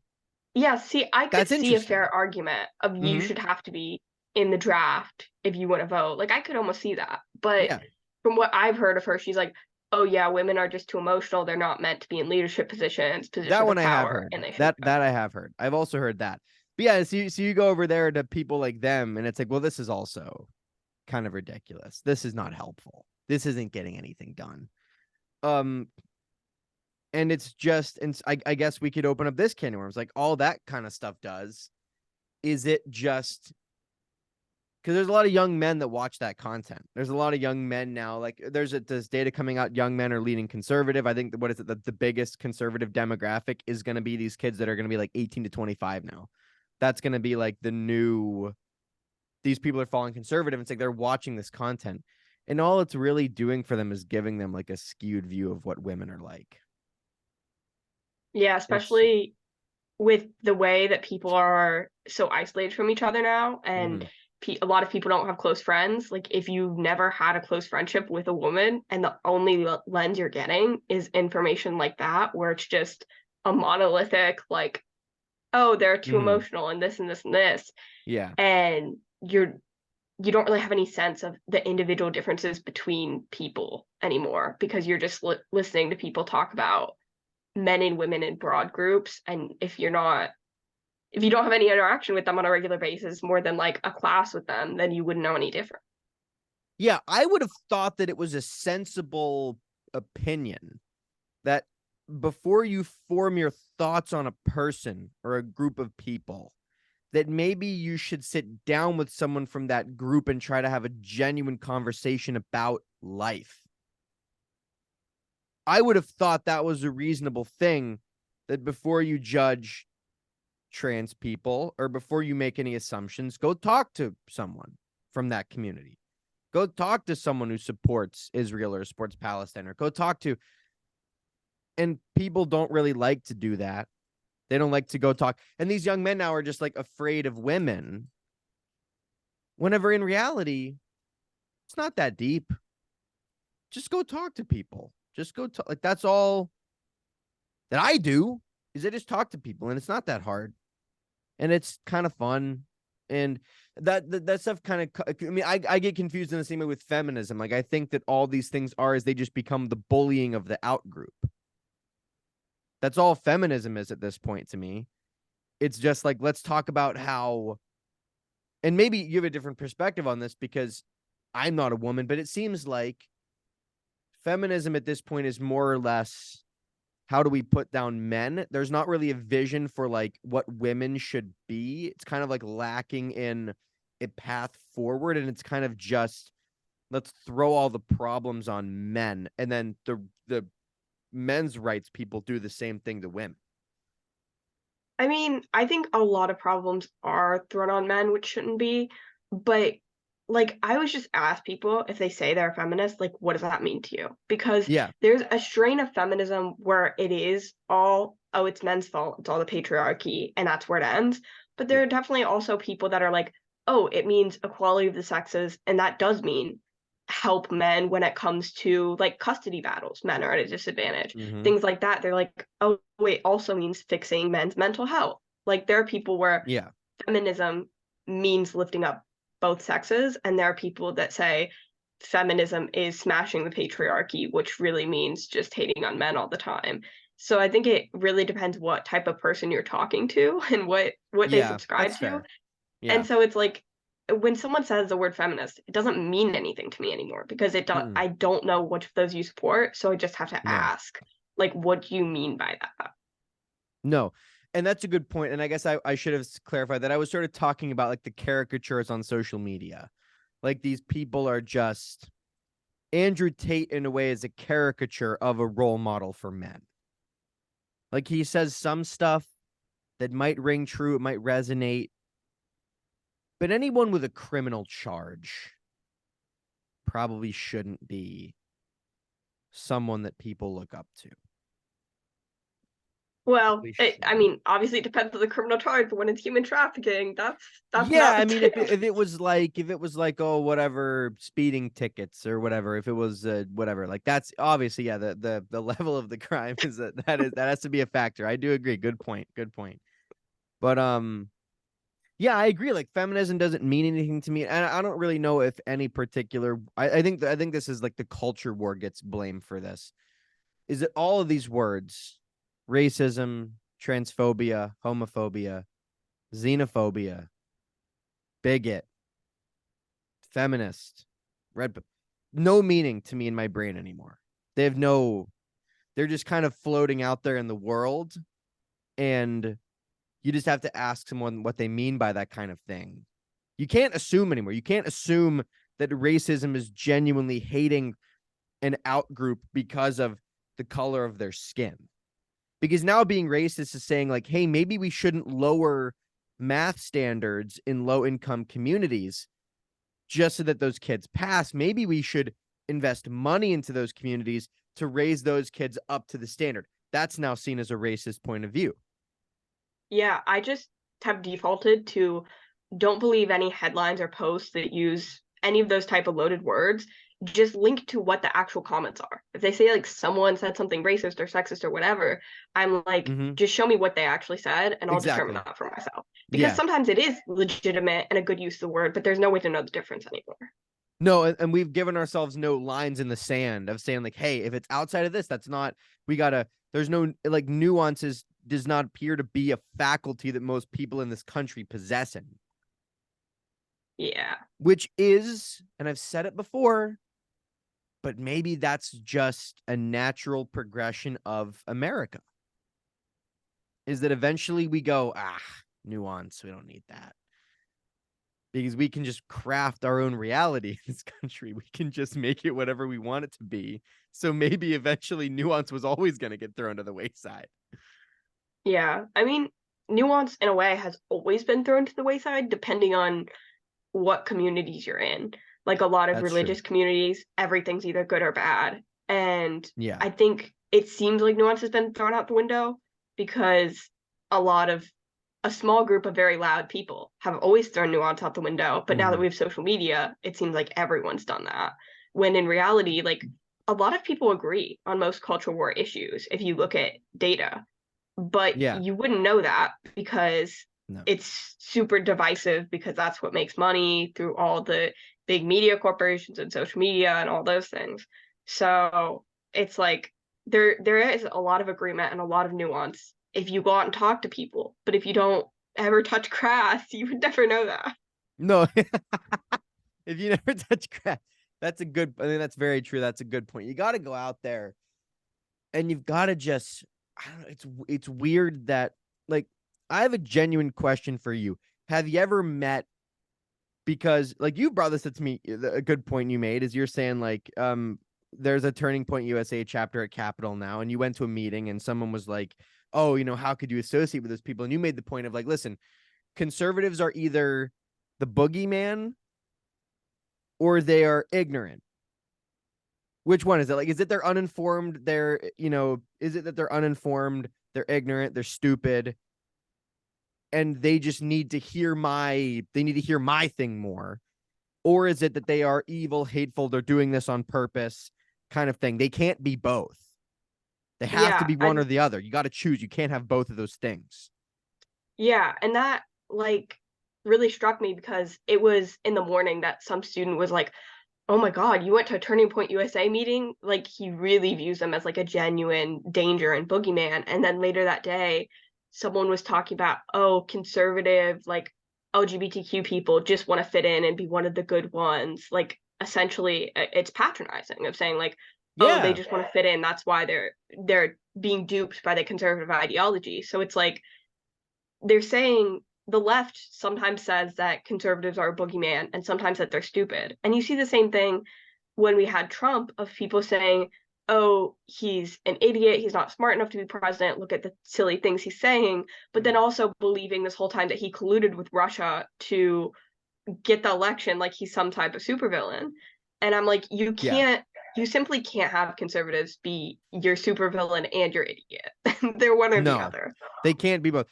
yeah, see, I could That's see a interesting. fair argument of you Hmm. should have to be in the draft if you want to vote. Like, I could almost see that. But Yeah, from what I've heard of her, she's like, oh, yeah, women are just too emotional. They're not meant to be in leadership positions, that positions one of I have power, heard. and they shouldn't That vote. I have heard. I've also heard that. But yeah, so you go over there to people like them, and it's like, well, this is also kind of ridiculous. This is not helpful. This isn't getting anything done. Um, and it's just, and I guess we could open up this can of worms. Like all that kind of stuff does. Is it just because there's a lot of young men that watch that content? There's a lot of young men now. Like there's data coming out. Young men are leaning conservative. I think what is it? The biggest conservative demographic is going to be these kids that are going to be like 18 to 25 now. That's going to be like the new. These people are falling conservative. It's like they're watching this content, and all it's really doing for them is giving them like a skewed view of what women are like. Yeah, It's especially with the way that people are so isolated from each other now, and mhm. a lot of people don't have close friends. Like, if you've never had a close friendship with a woman and the only lens you're getting is information like that, where it's just a monolithic, like, oh, they're too Mhm. emotional and this and this and this, Yeah. and you don't really have any sense of the individual differences between people anymore because you're just listening to people talk about men and women in broad groups. And if you don't have any interaction with them on a regular basis more than like a class with them, then you wouldn't know any different. Yeah, I would have thought that it was a sensible opinion that before you form your thoughts on a person or a group of people, that maybe you should sit down with someone from that group and try to have a genuine conversation about life. I would have thought that was a reasonable thing, that before you judge trans people or before you make any assumptions, go talk to someone from that community. Go talk to someone who supports Israel or supports Palestine, or go talk to. And people don't really like to do that. They don't like to go talk. And these young men now are just like afraid of women, whenever in reality, it's not that deep. Just go talk to people. Just go talk. Like that's all that I do is I just talk to people, and it's not that hard, and it's kind of fun. And that stuff kind of, I mean, I get confused in the same way with feminism. Like I think that all these things are is they just become the bullying of the out group. That's all feminism is at this point to me. It's just like, let's talk about how, and maybe you have a different perspective on this because I'm not a woman, but it seems like feminism at this point is more or less how do we put down men? There's not really a vision for like what women should be. It's kind of like lacking in a path forward, and it's kind of just let's throw all the problems on men, and then the men's rights people do the same thing to women. I mean, I think a lot of problems are thrown on men, which shouldn't be, but like I always just ask people if they say they're feminist, like what does that mean to you? Because Yeah. there's a strain of feminism where it is all, oh, it's men's fault, it's all the patriarchy, and that's where it ends. But there Yeah. are definitely also people that are like, oh, it means equality of the sexes, and that does mean help men when it comes to like custody battles. Men are at a disadvantage, Mm-hmm. things like that. They're like, oh, wait, also means fixing men's mental health. Like there are people where Yeah. feminism means lifting up both sexes, and there are people that say feminism is smashing the patriarchy, which really means just hating on men all the time. So I think it really depends what type of person you're talking to and what they Yeah. subscribe That's to. fair. Yeah. And so it's like when someone says the word feminist, it doesn't mean anything to me anymore because Mm-mm. I don't know which of those you support, so I just have to No. ask, like, what do you mean by that? No. And that's a good point. And I guess I should have clarified that I was sort of talking about like the caricatures on social media. Like these people are just Andrew Tate in a way is a caricature of a role model for men. Like he says some stuff that might ring true, it might resonate, but anyone with a criminal charge probably shouldn't be someone that people look up to. Well, Probably I shouldn't. mean, obviously it depends on the criminal charge, but when it's human trafficking, that's Yeah, not I the mean, same. if it was like oh whatever speeding tickets or whatever, if it was whatever, like that's obviously yeah the level of the crime is that has to be a factor. I do agree. Good point. Good point. But yeah, I agree. Like feminism doesn't mean anything to me, and I don't really know if any particular. I think this is like the culture war gets blamed for this. Is that all of these words, racism, transphobia, homophobia, xenophobia, bigot, feminist, red, no meaning to me in my brain anymore. They have no. They're just kind of floating out there in the world, and you just have to ask someone what they mean by that kind of thing. You can't assume anymore. You can't assume that racism is genuinely hating an out group because of the color of their skin. Because now being racist is saying, like, hey, maybe we shouldn't lower math standards in low income communities just so that those kids pass. Maybe we should invest money into those communities to raise those kids up to the standard. That's now seen as a racist point of view. Yeah, I just have defaulted to don't believe any headlines or posts that use any of those type of loaded words. Just link to what the actual comments are. If they say like someone said something racist or sexist or whatever, I'm like, Mm-hmm. just show me what they actually said and I'll determine Exactly. that for myself. Because Yeah. sometimes it is legitimate and a good use of the word, but there's no way to know the difference anymore. No, and we've given ourselves no lines in the sand of saying like, hey, if it's outside of this, that's not. We gotta. There's no like nuances. Does not appear to be a faculty that most people in this country possess in, Yeah. which is, and I've said it before, but maybe that's just a natural progression of America. Is that eventually we go, nuance, we don't need that. Because we can just craft our own reality in this country. We can just make it whatever we want it to be. So maybe eventually nuance was always going to get thrown to the wayside. Yeah. I mean, nuance in a way has always been thrown to the wayside depending on what communities you're in. Like a lot of That's true. religious communities, everything's either good or bad. And Yeah. I think it seems like nuance has been thrown out the window because a lot of a small group of very loud people have always thrown nuance out the window. But now that Mm-hmm. we have social media, it seems like everyone's done that. When in reality, like a lot of people agree on most cultural war issues if you look at data, but Yeah. you wouldn't know that because No. it's super divisive because that's what makes money through all the big media corporations and social media and all those things. So it's like there is a lot of agreement and a lot of nuance if you go out and talk to people. But if you don't ever touch grass, you would never know that. No. If you never touch grass, that's a good. I think that's very true. That's a good point. You got to go out there and you've got to just. I don't know. It's weird that like I have a genuine question for you. Have you ever met because like you brought this up to me, a good point you made is you're saying like there's a Turning Point USA chapter at Capitol now, and you went to a meeting and someone was like, oh, you know, how could you associate with those people? And you made the point of like, listen, conservatives are either the boogeyman or they are ignorant. Which one is it? Like, is it they're uninformed? They're, you know, is it that they're uninformed? They're ignorant. They're stupid. And they just need to hear my thing more. Or is it that they are evil, hateful? They're doing this on purpose kind of thing. They can't be both. They have to Yeah, be one or the other. You got to choose. You can't have both of those things. yeah, and that like really struck me because it was in the morning that some student was like, "Oh my God, you went to a Turning Point USA meeting?" Like he really views them as like a genuine danger and boogeyman. And then later that day, someone was talking about, oh, conservative, like LGBTQ people just want to fit in and be one of the good ones. Like essentially, it's patronizing of saying like, oh, they Yeah. just want to fit in. That's why they're being duped by the conservative ideology. So it's like they're saying the left sometimes says that conservatives are a boogeyman and sometimes that they're stupid. And you see the same thing when we had Trump of people saying, oh, he's an idiot. He's not smart enough to be president. Look at the silly things he's saying. But then also believing this whole time that he colluded with Russia to get the election like he's some type of supervillain. And I'm like, Yeah. you simply can't have conservatives be your supervillain and your idiot. They're one or the No, other. they can't be both.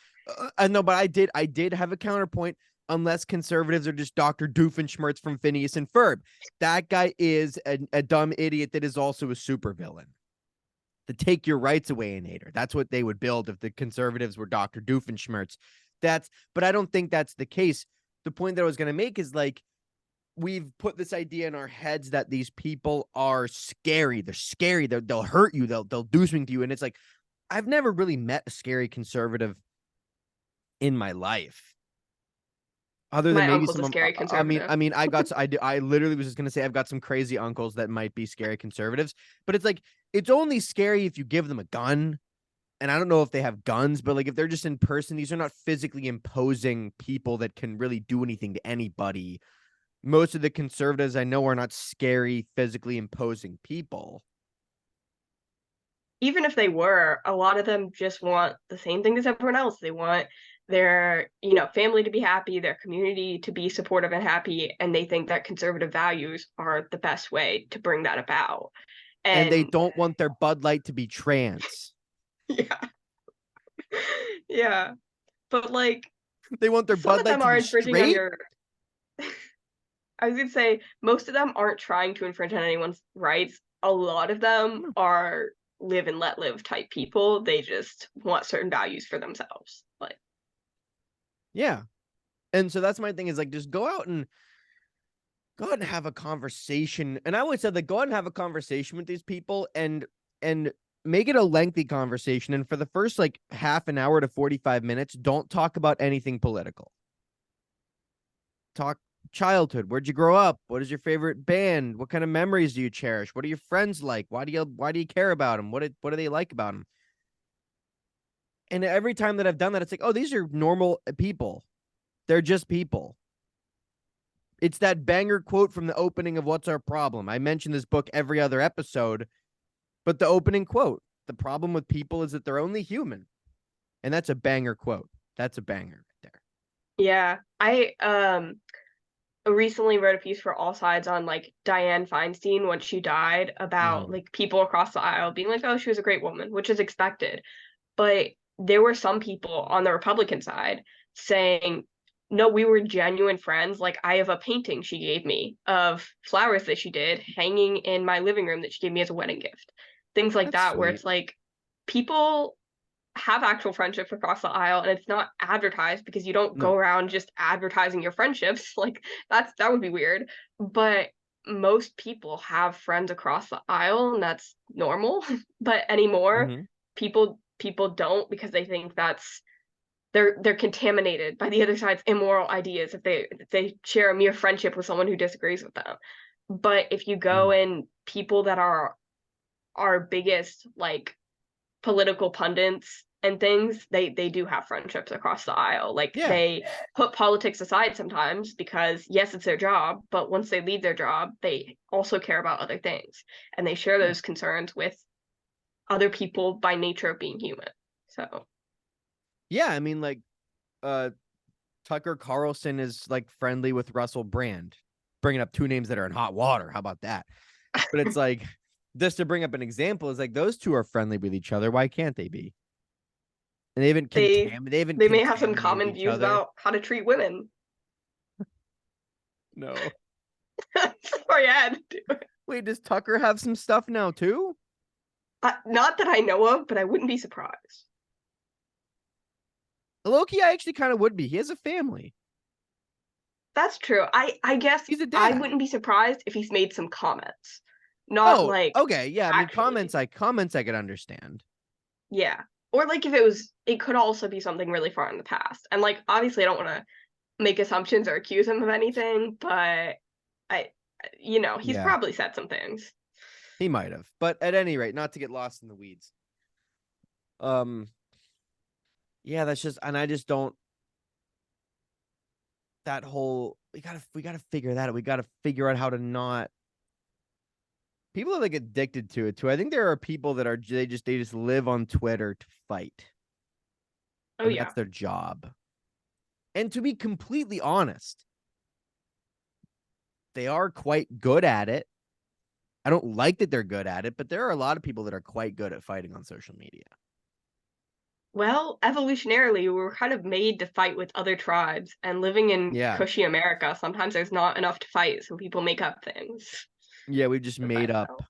No, but I did have a counterpoint. Unless conservatives are just Dr. Doofenshmirtz from Phineas and Ferb, that guy is a dumb idiot that is also a supervillain. The take your rights away inator. That's what they would build if the conservatives were Dr. Doofenshmirtz. But I don't think that's the case. The point that I was going to make is like we've put this idea in our heads that these people are scary. They're scary. They'll hurt you. They'll do something to you. And it's like I've never really met a scary conservative in my life, other than My maybe uncle's a some. scary conservative. I literally was just gonna say I've got some crazy uncles that might be scary conservatives, but it's like it's only scary if you give them a gun. And I don't know if they have guns, but like if they're just in person, these are not physically imposing people that can really do anything to anybody. Most of the conservatives I know are not scary, physically imposing people. Even if they were, a lot of them just want the same thing as everyone else. They want their, family to be happy, their community to be supportive and happy, and they think that conservative values are the best way to bring that about. And they And don't want their Bud Light to be trans. yeah, yeah. But like They want their some Bud of Light them to are be infringing on straight. your I was gonna say most of them aren't trying to infringe on anyone's rights. A lot of them are live and let live type people. They just want certain values for themselves. Like, Yeah. And so that's my thing is like just go out and have a conversation. And I always said like go out and have a conversation with these people and make it a lengthy conversation. And for the first like half an hour to 45 minutes, don't talk about anything political. Talk childhood. Where'd you grow up? What is your favorite band? What kind of memories do you cherish? What are your friends like? Why do you care about them? What do they like about them? And every time that I've done that, it's like, oh, these are normal people. They're just people. It's that banger quote from the opening of What's Our Problem? I mention this book every other episode, but the opening quote, the problem with people is that they're only human. And that's a banger quote. That's a banger right there. yeah, I recently wrote a piece for AllSides on like Dianne Feinstein when she died about Mm. like people across the aisle being like, oh, she was a great woman, which is expected. But there were some people on the Republican side saying, no, we were genuine friends. Like, I have a painting she gave me of flowers that she did hanging in my living room that she gave me as a wedding gift. Things like That's that, where sweet. it's like people have actual friendships across the aisle and it's not advertised because you don't go No. around just advertising your friendships. Like, that would be weird. But most people have friends across the aisle and that's normal. But anymore, Mm-hmm. people don't because they think that's they're contaminated by the other side's immoral ideas if they share a mere friendship with someone who disagrees with them. But if you go Mm. in people that are our biggest like political pundits and things, they do have friendships across the aisle. Like Yeah. they put politics aside sometimes because yes, it's their job, but once they leave their job, they also care about other things and they share Yeah. those concerns with other people by nature of being human. So Yeah, I mean, like, Tucker Carlson is like friendly with Russell Brand, bringing up two names that are in hot water. How about that? But it's like, just to bring up an example, is like those two are friendly with each other. Why can't they be? And they they haven't they may have some contaminated common each views other. about how to treat women. No. Sorry, I had to do it. Wait, does Tucker have some stuff now too? Not that I know of, but I wouldn't be surprised. Loki, I actually kind of would be. He has a family. That's true. I guess He's a I dad. wouldn't be surprised if he's made some comments. Not Oh, like okay. Yeah, I mean, actually. comments I could understand. Yeah. Or like if it could also be something really far in the past. And like obviously I don't want to make assumptions or accuse him of anything, but I he's Yeah, probably said some things. he might have. But at any rate, not to get lost in the weeds. Um, yeah, that's just, and I just don't, that whole, we gotta figure that out. We gotta figure out how to not, people are like addicted to it too. I think there are people that are, they just live on Twitter to fight, Oh and yeah. that's their job. And to be completely honest, they are quite good at it. I don't like that they're good at it, but there are a lot of people that are quite good at fighting on social media. Well, evolutionarily, we were kind of made to fight with other tribes, and living in Yeah. cushy America, sometimes there's not enough to fight, so people make up things Yeah, we've just to fight made it up. out.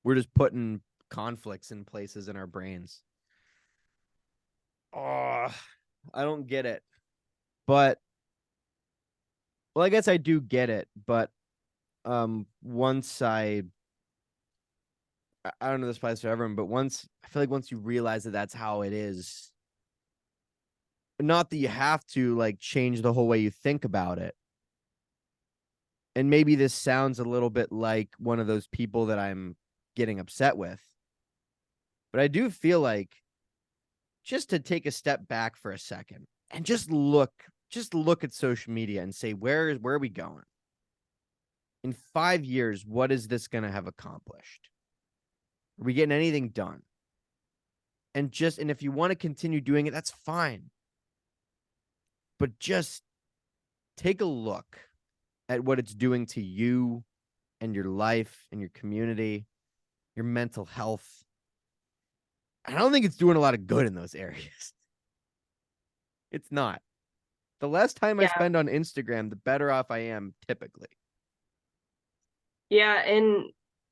We're just putting conflicts in places in our brains. Oh, I don't get it. But well, I guess I do get it, but once I don't know this applies to everyone, but once I feel like once you realize that that's how it is, not that you have to like change the whole way you think about it. And maybe this sounds a little bit like one of those people that I'm getting upset with, but I do feel like just to take a step back for a second and just look at social media and say, where are we going? In 5 years, what is this going to have accomplished? Are we getting anything done? And if you want to continue doing it, that's fine. But just take a look at what it's doing to you and your life and your community, your mental health. I don't think it's doing a lot of good in those areas. It's not. The less time I Yeah, spend on Instagram, the better off I am typically. yeah, and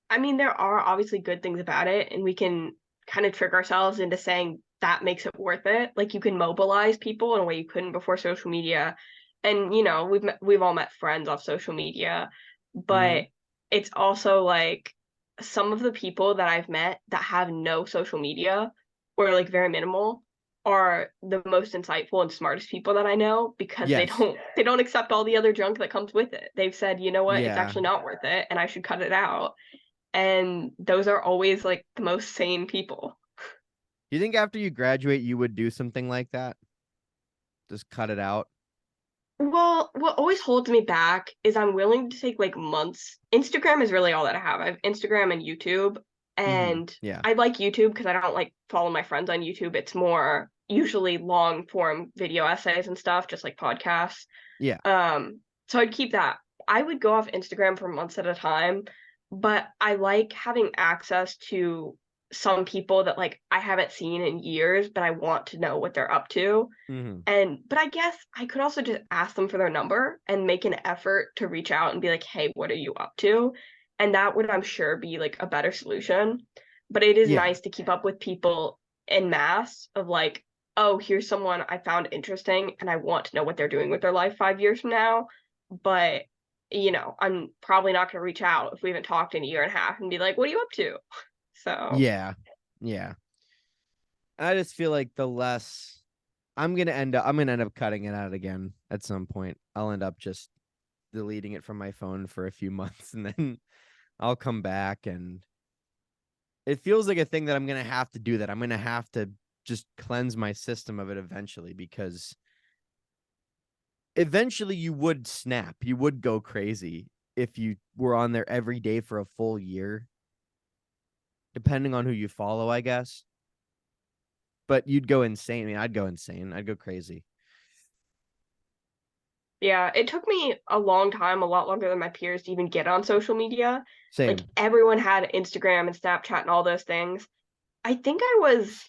I mean there are obviously good things about it, and we can kind of trick ourselves into saying that makes it worth it. Like you can mobilize people in a way you couldn't before social media, and we've all met friends off social media, Mm-hmm. but it's also like some of the people that I've met that have no social media or like very minimal are the most insightful and smartest people that I know because they Yes. don't accept all the other junk that comes with it. They've said, you know what, it's Yeah. actually not worth it and I should cut it out. And those are always like the most sane people. Do you think after you graduate, you would do something like that? Just cut it out? Well, what always holds me back is I'm willing to take like months. Instagram is really all that I have. I have Instagram and YouTube, Mm-hmm. and Yeah. I like YouTube because I don't like follow my friends on YouTube. It's more usually long form video essays and stuff, just like podcasts. Yeah. So I'd keep that. I would go off Instagram for months at a time, but I like having access to some people that like I haven't seen in years, but I want to know what they're up to. Mm-hmm. But I guess I could also just ask them for their number and make an effort to reach out and be like, "Hey, what are you up to?" And that would, I'm sure, be like a better solution. But it is Yeah. nice to keep up with people en masse of like, "Oh, here's someone I found interesting and I want to know what they're doing with their life 5 years from now." But, I'm probably not going to reach out if we haven't talked in a year and a half and be like, "What are you up to?" So, Yeah. Yeah. I just feel like the less I'm gonna end up cutting it out again at some point. I'll end up just deleting it from my phone for a few months and then I'll come back, and it feels like a thing that I'm gonna have to do, that I'm gonna have to just cleanse my system of it eventually, because eventually you would snap. You would go crazy if you were on there every day for a full year, depending on who you follow, I guess. But you'd go insane. I mean, I'd go insane. I'd go crazy. Yeah, it took me a long time, a lot longer than my peers to even get on social media. Like Same. everyone had Instagram and Snapchat and all those things. I think I was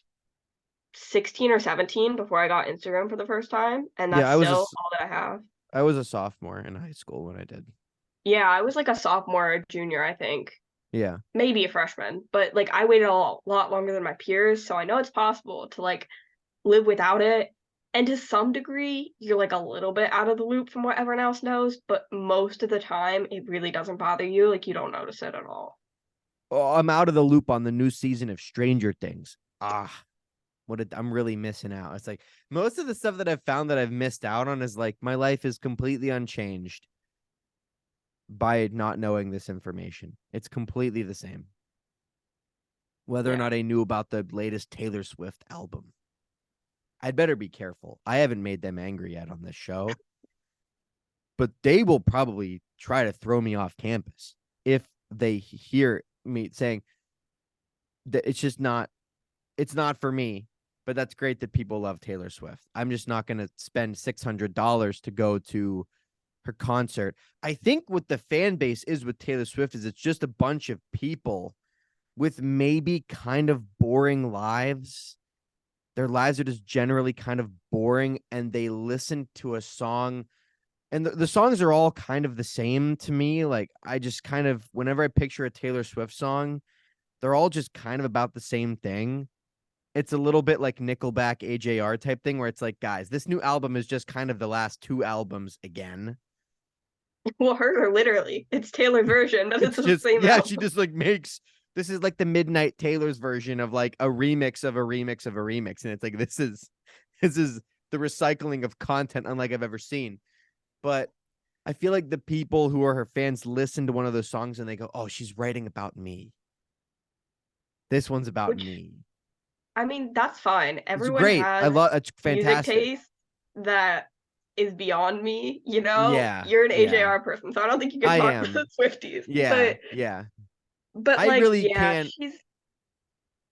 16 or 17 before I got Instagram for the first time, and Yeah, that's still all that I have. I was a sophomore in high school when I did. Yeah, I was like a sophomore or junior, I think. Yeah. Maybe a freshman, but like I waited a lot longer than my peers, so I know it's possible to like live without it. And to some degree, you're like a little bit out of the loop from what everyone else knows, but most of the time, it really doesn't bother you. Like you don't notice it at all. Oh, I'm out of the loop on the new season of Stranger Things. I'm really missing out. It's like most of the stuff that I've found that I've missed out on is like my life is completely unchanged by not knowing this information. It's completely the same. Whether or Yeah. not I knew about the latest Taylor Swift album. I'd better be careful. I haven't made them angry yet on this show, but they will probably try to throw me off campus if they hear me saying that it's not for me. But that's great that people love Taylor Swift. I'm just not going to spend $600 to go to her concert. I think what the fan base is with Taylor Swift is it's just a bunch of people with maybe kind of boring lives. Their lives are just generally kind of boring, and they listen to a song, and the songs are all kind of the same to me. Like, I just kind of, whenever I picture a Taylor Swift song, they're all just kind of about the same thing. It's a little bit like Nickelback AJR type thing where it's like, guys, this new album is just kind of the last two albums again. Well, hers are literally it's Taylor version, but it's It's the just, same yeah, she album. just like makes, this is like the Midnight Taylor's version of like a remix of a remix of a remix. And it's like, this is the recycling of content unlike I've ever seen. But I feel like the people who are her fans listen to one of those songs and they go, oh, she's writing about me. This one's about Which me. I mean, that's fine. It's Everyone great. I has love it's music fantastic. taste that is beyond me, you know? Yeah. You're an Yeah. AJR person, so I don't think you can I talk for the am. Swifties. Yeah. Yeah. But I like, really yeah, can't.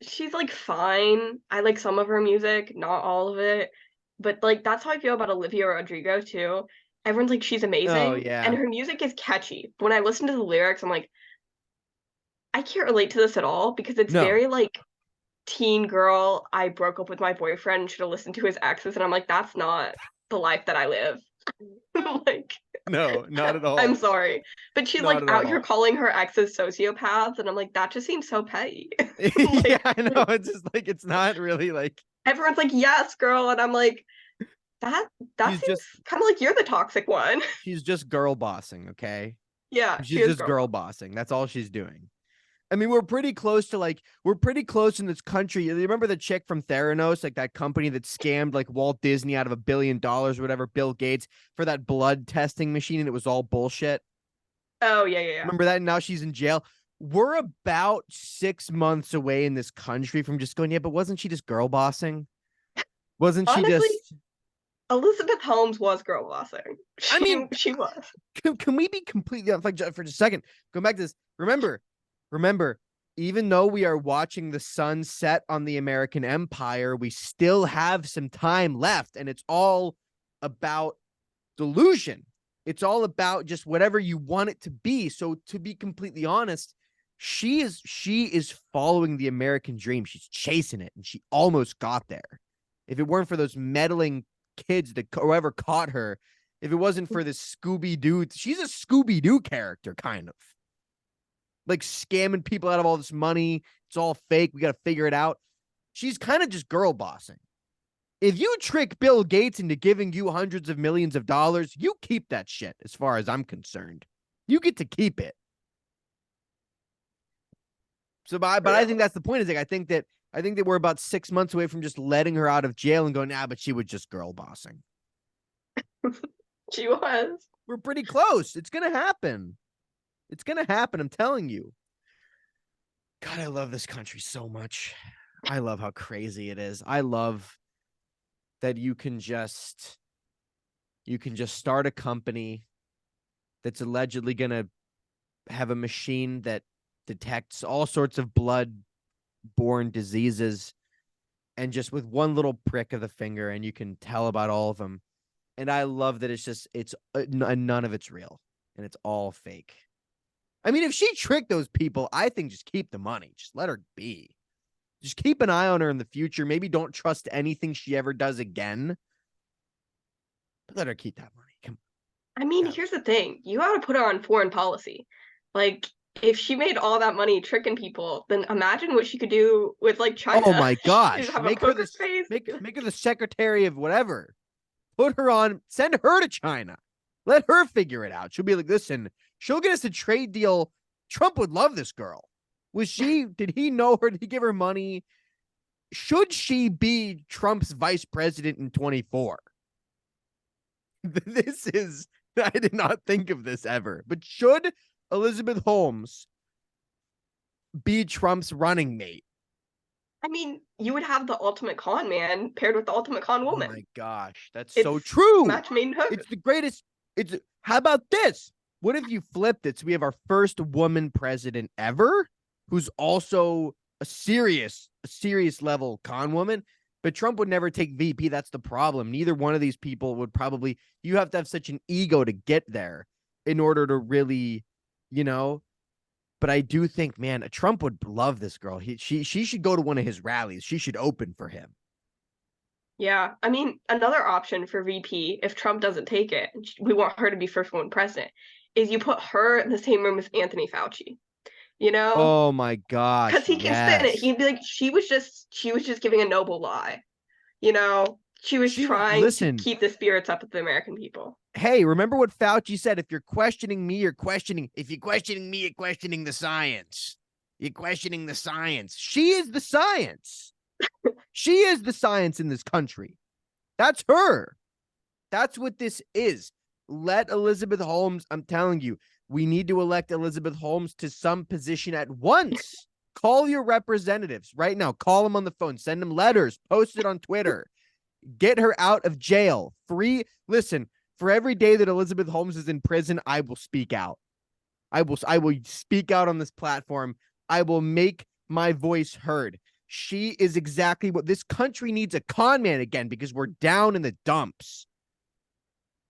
she's like fine. I like some of her music, not all of it. But like that's how I feel about Olivia Rodrigo too. Everyone's like she's Oh, amazing and yeah. her music is catchy. When I listen to the lyrics, I'm like, I can't relate to this at all because it's No, very like teen girl, I broke up with my boyfriend, should have listened to his exes, and I'm like, that's not the life that I live. Like, no, not at I'm all. sorry. But she's Not like at out here all. calling her exes sociopaths, and I'm like, that just seems so petty. Yeah, Like, I know. It's just like, it's not really like, everyone's like, yes, girl, and I'm like, that that she's seems just, kind of like you're the toxic one. she's just girl bossing. Okay. Yeah, she She's is just girl girl boss. bossing. That's all she's doing. I mean, we're pretty close in this country. You remember the chick from Theranos, like that company that scammed like Walt Disney out of $1 billion or whatever, Bill Gates, for that blood testing machine, and it was all bullshit. Oh yeah, yeah, yeah. Remember that? And now she's in jail. We're about 6 months away in this country from just going, yeah, but wasn't she just girl bossing? Wasn't she Honestly, just, Elizabeth Holmes was girl bossing. I She mean, she was. can we be completely like for just a second? Go back to this. Remember, even though we are watching the sun set on the American Empire, we still have some time left, and it's all about delusion. It's all about just whatever you want it to be. So to be completely honest, she is following the American dream. She's chasing it, and she almost got there. If it weren't for those meddling kids that whoever caught her, if it wasn't for this Scooby Doo, she's a Scooby Doo character, kind of like scamming people out of all this money. It's all fake. We got to figure it out. She's kind of just girl bossing. If you trick Bill Gates into giving you hundreds of millions of dollars, you keep that shit as far as I'm concerned. You get to keep it. So, but I think True. that's the point. Is like I think that we're about 6 months away from just letting her out of jail and going, but she was just girl bossing. She was. We're pretty close. It's gonna happen. It's gonna happen. I'm telling you. God, I love this country so much. I love how crazy it is. I love that you can just start a company that's allegedly going to have a machine that detects all sorts of blood-borne diseases, and just with one little prick of the finger, and you can tell about all of them. And I love that it's none of it's real, and it's all fake. I mean, if she tricked those people, I think just keep the money. Just let her be. Just keep an eye on her in the future. Maybe don't trust anything she ever does again. But let her keep that money. Come I mean, on. here's the thing. You gotta put her on foreign policy. Like, if she made all that money tricking people, then imagine what she could do with like Oh China. my She could gosh. have a poker face. Make her the secretary of whatever. Put her on, send her to China. Let her figure it out. She'll be like, listen, she'll get us a trade deal. Trump would love this girl. Did he know her? Did he give her money? Should she be Trump's vice president in 24? I did not think of this ever, but should Elizabeth Holmes be Trump's running mate? I mean, you would have the ultimate con man paired with the ultimate con Oh woman. my gosh, that's so It's true. match made in heaven. It's the greatest. How about this? What if you flipped it so we have our first woman president ever, who's also a serious level con woman? But Trump would never take VP. That's the problem. Neither one of these people would probably. You have to have such an ego to get there in order to really, you know. But I do think, man, Trump would love this girl. She should go to one of his rallies. She should open for him. Yeah, I mean, another option for VP, if Trump doesn't take it, we want her to be first woman president, is you put her in the same room as Anthony Fauci, you know? Oh my Because gosh, he can spin it. yes. He'd be like, she was just giving a noble lie, you know? She was She was trying to listen. keep the spirits up with the American people. Hey, remember what Fauci said? If you're questioning me, you're questioning. If you're questioning me, you're questioning the science. You're questioning the science. She is the science. She is the science in this country. That's her. That's what this is. Let Elizabeth Holmes, I'm telling you, we need to elect Elizabeth Holmes to some position at once. Call your representatives right now. Call them on the phone. Send them letters. Post it on Twitter. Get her out of jail. Free. Listen, for every day that Elizabeth Holmes is in prison, I will speak out. I will speak out on this platform. I will make my voice heard. She is exactly what this country needs, a con man again, because we're down in the dumps.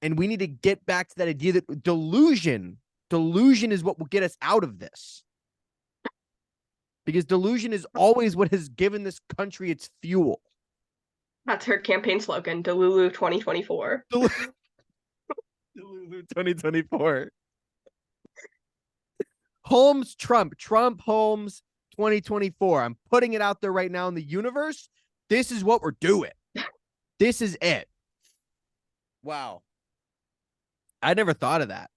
And we need to get back to that idea that delusion is what will get us out of this. Because delusion is always what has given this country its fuel. That's her campaign slogan, Delulu 2024. Delulu 2024. Holmes, Trump, Holmes 2024. I'm putting it out there right now in the universe. This is what we're doing. This is it. Wow. I never thought of that.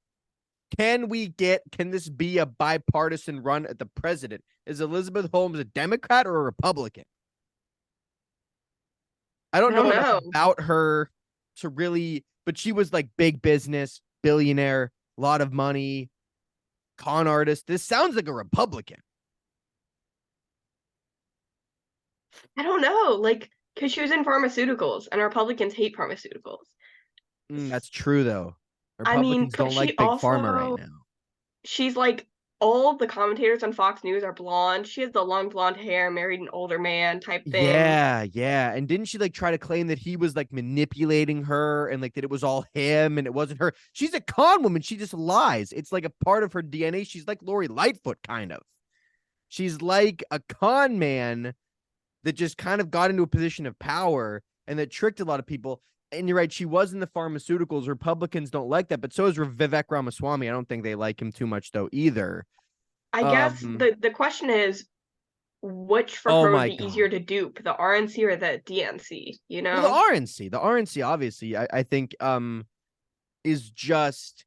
Can this be a bipartisan run at the president? Is Elizabeth Holmes a Democrat or a Republican? I don't know enough about her to really, but she was like big business, billionaire, a lot of money, con artist. This sounds like a Republican. I don't know, like, because she was in pharmaceuticals, and Republicans hate pharmaceuticals. That's true, though. I mean, Republicans but don't she like big pharma right also, now. she's like, all the commentators on Fox News are blonde. She has the long blonde hair, married an older man type thing. Yeah. And didn't she like try to claim that he was like manipulating her and like that it was all him and it wasn't her? She's a con woman. She just lies. It's like a part of her DNA. She's like Lori Lightfoot, kind of. She's like a con man that just kind of got into a position of power and that tricked a lot of people. And you're right, she was in the pharmaceuticals. Republicans don't like that, but so is Vivek Ramaswamy. I don't think they like him too much though either. I guess the question is, which for Oh her would my be easier God. to dupe, the RNC or the DNC, you Well, the know? RNC, obviously, I think is just,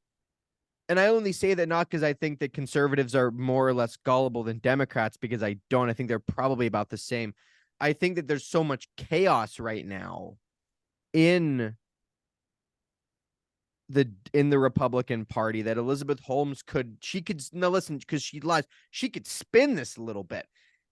and I only say that not because I think that conservatives are more or less gullible than Democrats, because I don't. I think they're probably about the same. I think that there's so much chaos right now in the Republican Party that Elizabeth Holmes could, no, listen, because she lies, she could spin this a little bit.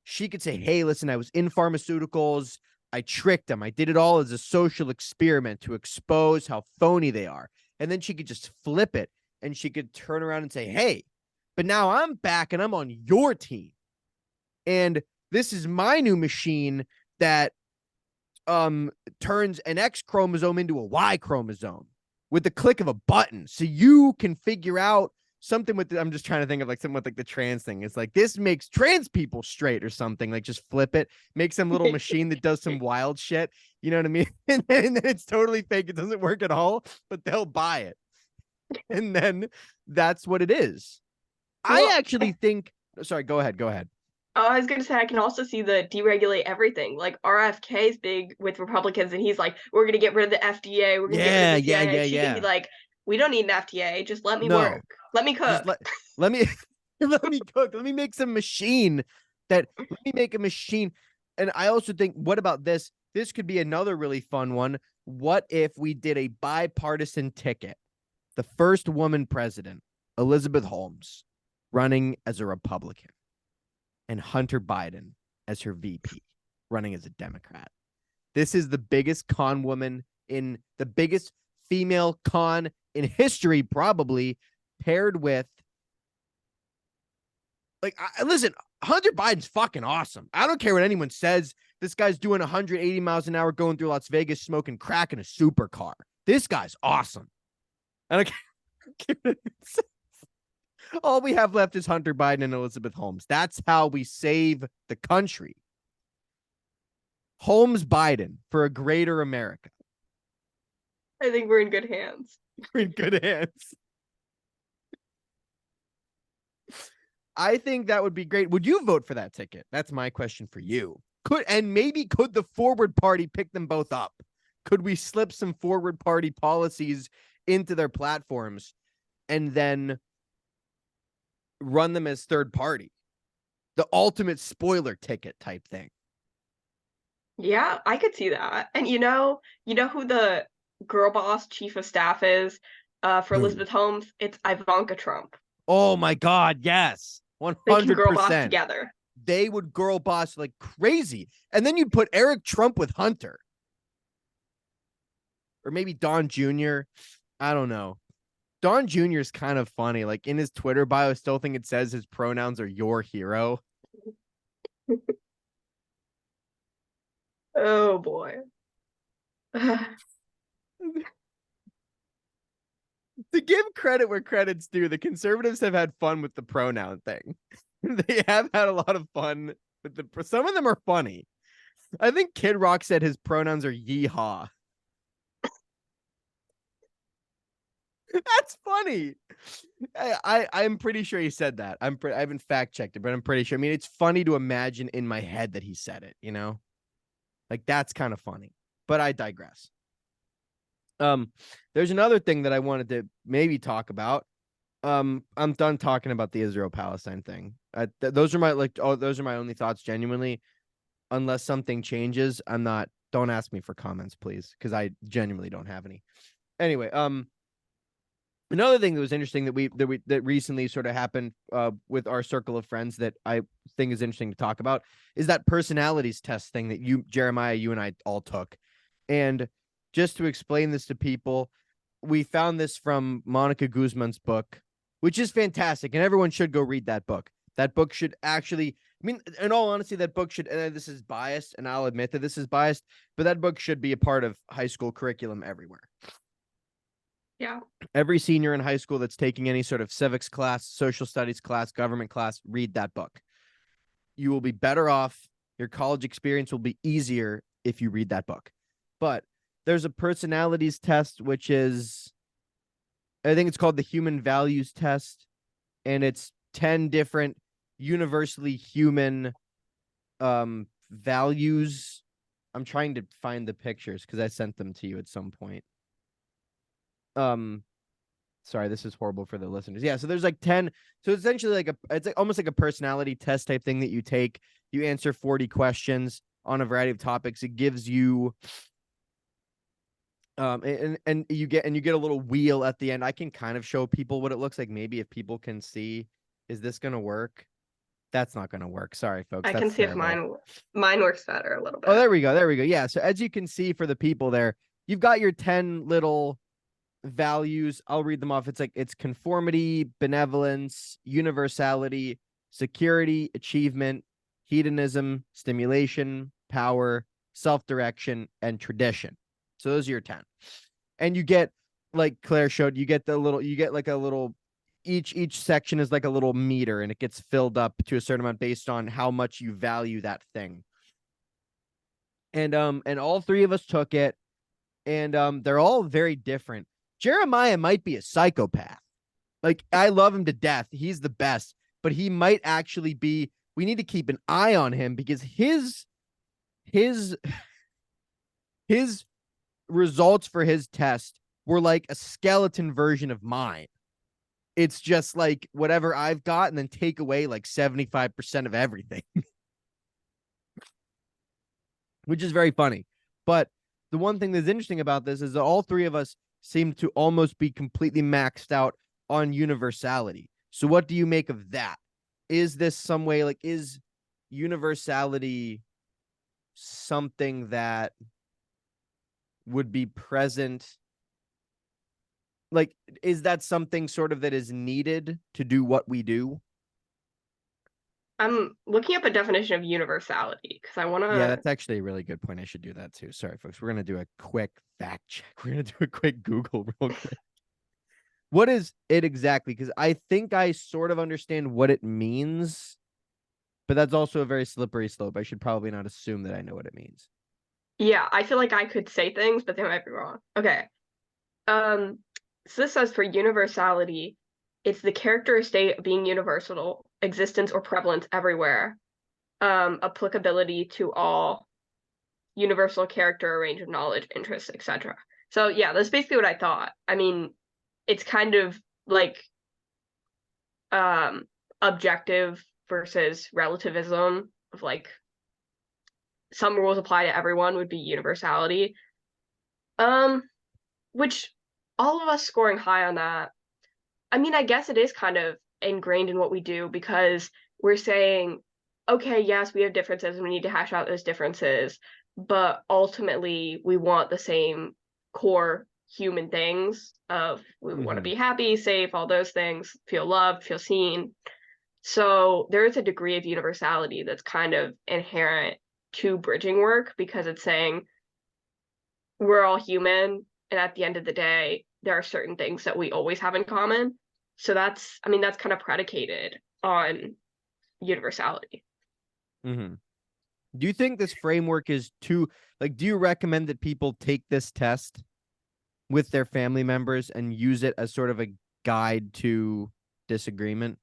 she could say, hey, listen, I was in pharmaceuticals. I tricked them. I did it all as a social experiment to expose how phony they are. And then she could just flip it and she could turn around and say, hey, but now I'm back and I'm on your team. And this is my new machine that turns an X chromosome into a Y chromosome with the click of a button. So you can figure out something with I'm just trying to think of like something with like the trans thing. It's like this makes trans people straight or something. Like just flip it, make some little machine that does some wild shit. You know what I mean? And then it's totally fake. It doesn't work at all, but they'll buy it. And then that's what it is. Well, I actually think sorry, go ahead. Go ahead. I was gonna say I can also see the deregulate everything. Like RFK is big with Republicans, and he's like, "We're gonna get rid of the FDA. We're gonna get rid of Yeah, the yeah, CIA." yeah, She can be yeah. like, "We don't need an FDA. Just let me No. work. Let me Just cook." let me let me cook. Let me make some machine that let me make a machine. And I also think, what about this? This could be another really fun one. What if we did a bipartisan ticket? The first woman president, Elizabeth Holmes, running as a Republican, and Hunter Biden as her VP, running as a Democrat. This is the biggest con woman in the biggest female con in history, probably paired with listen, Hunter Biden's fucking awesome. I don't care what anyone says. This guy's doing 180 miles an hour going through Las Vegas, smoking crack in a supercar. This guy's awesome. I don't care. All we have left is Hunter Biden and Elizabeth Holmes. That's how we save the country. Holmes Biden for a greater America. I think we're in good hands. We're in good hands. I think that would be great. Would you vote for that ticket? That's my question for you. Could the Forward Party pick them both up? Could we slip some Forward Party policies into their platforms and then run them as third party? The ultimate spoiler ticket type thing. Yeah, I could see that. And you know who the girl boss chief of staff is for Who? Elizabeth Holmes? It's Ivanka Trump. Oh my God, yes. They can girl boss 100%. together. They would girl boss like crazy. And then you'd put Eric Trump with Hunter. Or maybe Don Jr. I don't know. Don Jr. is kind of funny. Like in his Twitter bio, I still think it says his pronouns are your hero. Oh boy. To give credit where credit's due, the conservatives have had fun with the pronoun thing. They have had a lot of fun with some of them are funny. I think Kid Rock said his pronouns are yeehaw. That's funny. I'm pretty sure he said that. I haven't fact checked it, but I'm pretty sure. I mean, it's funny to imagine in my head that he said it, you know? Like that's kind of funny. But I digress. There's another thing that I wanted to maybe talk about. I'm done talking about the Israel-Palestine thing. Those are my only thoughts genuinely. Unless something changes, don't ask me for comments, please, because I genuinely don't have any. Anyway, another thing that was interesting that recently sort of happened with our circle of friends that I think is interesting to talk about is that personalities test thing that Jeremiah, you and I all took. And just to explain this to people, we found this from Monica Guzman's book, which is fantastic, and everyone should go read that book. That book should actually, I mean, in all honesty, that book should, and this is biased, and I'll admit that this is biased, but that book should be a part of high school curriculum everywhere. Yeah. Every senior in high school that's taking any sort of civics class, social studies class, government class, read that book. You will be better off. Your college experience will be easier if you read that book. But there's a personalities test, which is, I think it's called the human values test. And it's 10 different universally human values. I'm trying to find the pictures because I sent them to you at some point. Sorry, this is horrible for the listeners. Yeah, so there's like 10. So it's essentially it's like almost like a personality test type thing that you take. You answer 40 questions on a variety of topics. It gives you and you get a little wheel at the end. I can kind of show people what it looks like. Maybe if people can see, is this gonna work? That's not going to work. Sorry, folks. I can That's see if terrible. mine works better a little Oh, bit. there we go. There we go. Yeah. So as you can see for the people there, you've got your 10 little values. I'll read them off. It's conformity, benevolence, universality, security, achievement, hedonism, stimulation, power, self-direction, and tradition. So those are your 10. And you get, like Claire showed, you get like a little, each section is like a little meter, and it gets filled up to a certain amount based on how much you value that thing. And all three of us took it, and they're all very different. Jeremiah might be a psychopath. Like, I love him to death. He's the best, but he might actually be, we need to keep an eye on him because his results for his test were like a skeleton version of mine. It's just like whatever I've got and then take away like 75% of everything, which is very funny. But the one thing that's interesting about this is that all three of us seem to almost be completely maxed out on universality. So what do you make of that? Is this some way, like, is universality something that would be present? Like, is that something sort of that is needed to do what we do? I'm looking up a definition of universality because I want Yeah, to. that's actually a really good point. I should do that too. Sorry, folks. We're going to do a quick fact check. We're going to do a quick Google real quick. What is it exactly? Because I think I sort of understand what it means, but that's also a very slippery slope. I should probably not assume that I know what it means. Yeah, I feel like I could say things, but they might be wrong. Okay. Um, so this says for universality, it's the character or state of being universal, existence or prevalence everywhere, applicability to all, universal character, range of knowledge, interests, etc. So yeah, that's basically what I thought. I mean, it's kind of like um objective versus relativism of like some rules apply to everyone would be universality. Um, which all of us scoring high on that. I mean, I guess it is kind of ingrained in what we do because we're saying, okay, yes, we have differences and we need to hash out those differences, but ultimately we want the same core human things of we want to Mm-hmm. be happy, safe, all those things, feel loved, feel seen. So there is a degree of universality that's kind of inherent to bridging work because it's saying we're all human, and at the end of the day, there are certain things that we always have in common. So that's, I mean, that's kind of predicated on universality. Mm-hmm. Do you think this framework is too, like, do you recommend that people take this test with their family members and use it as sort of a guide to disagreement?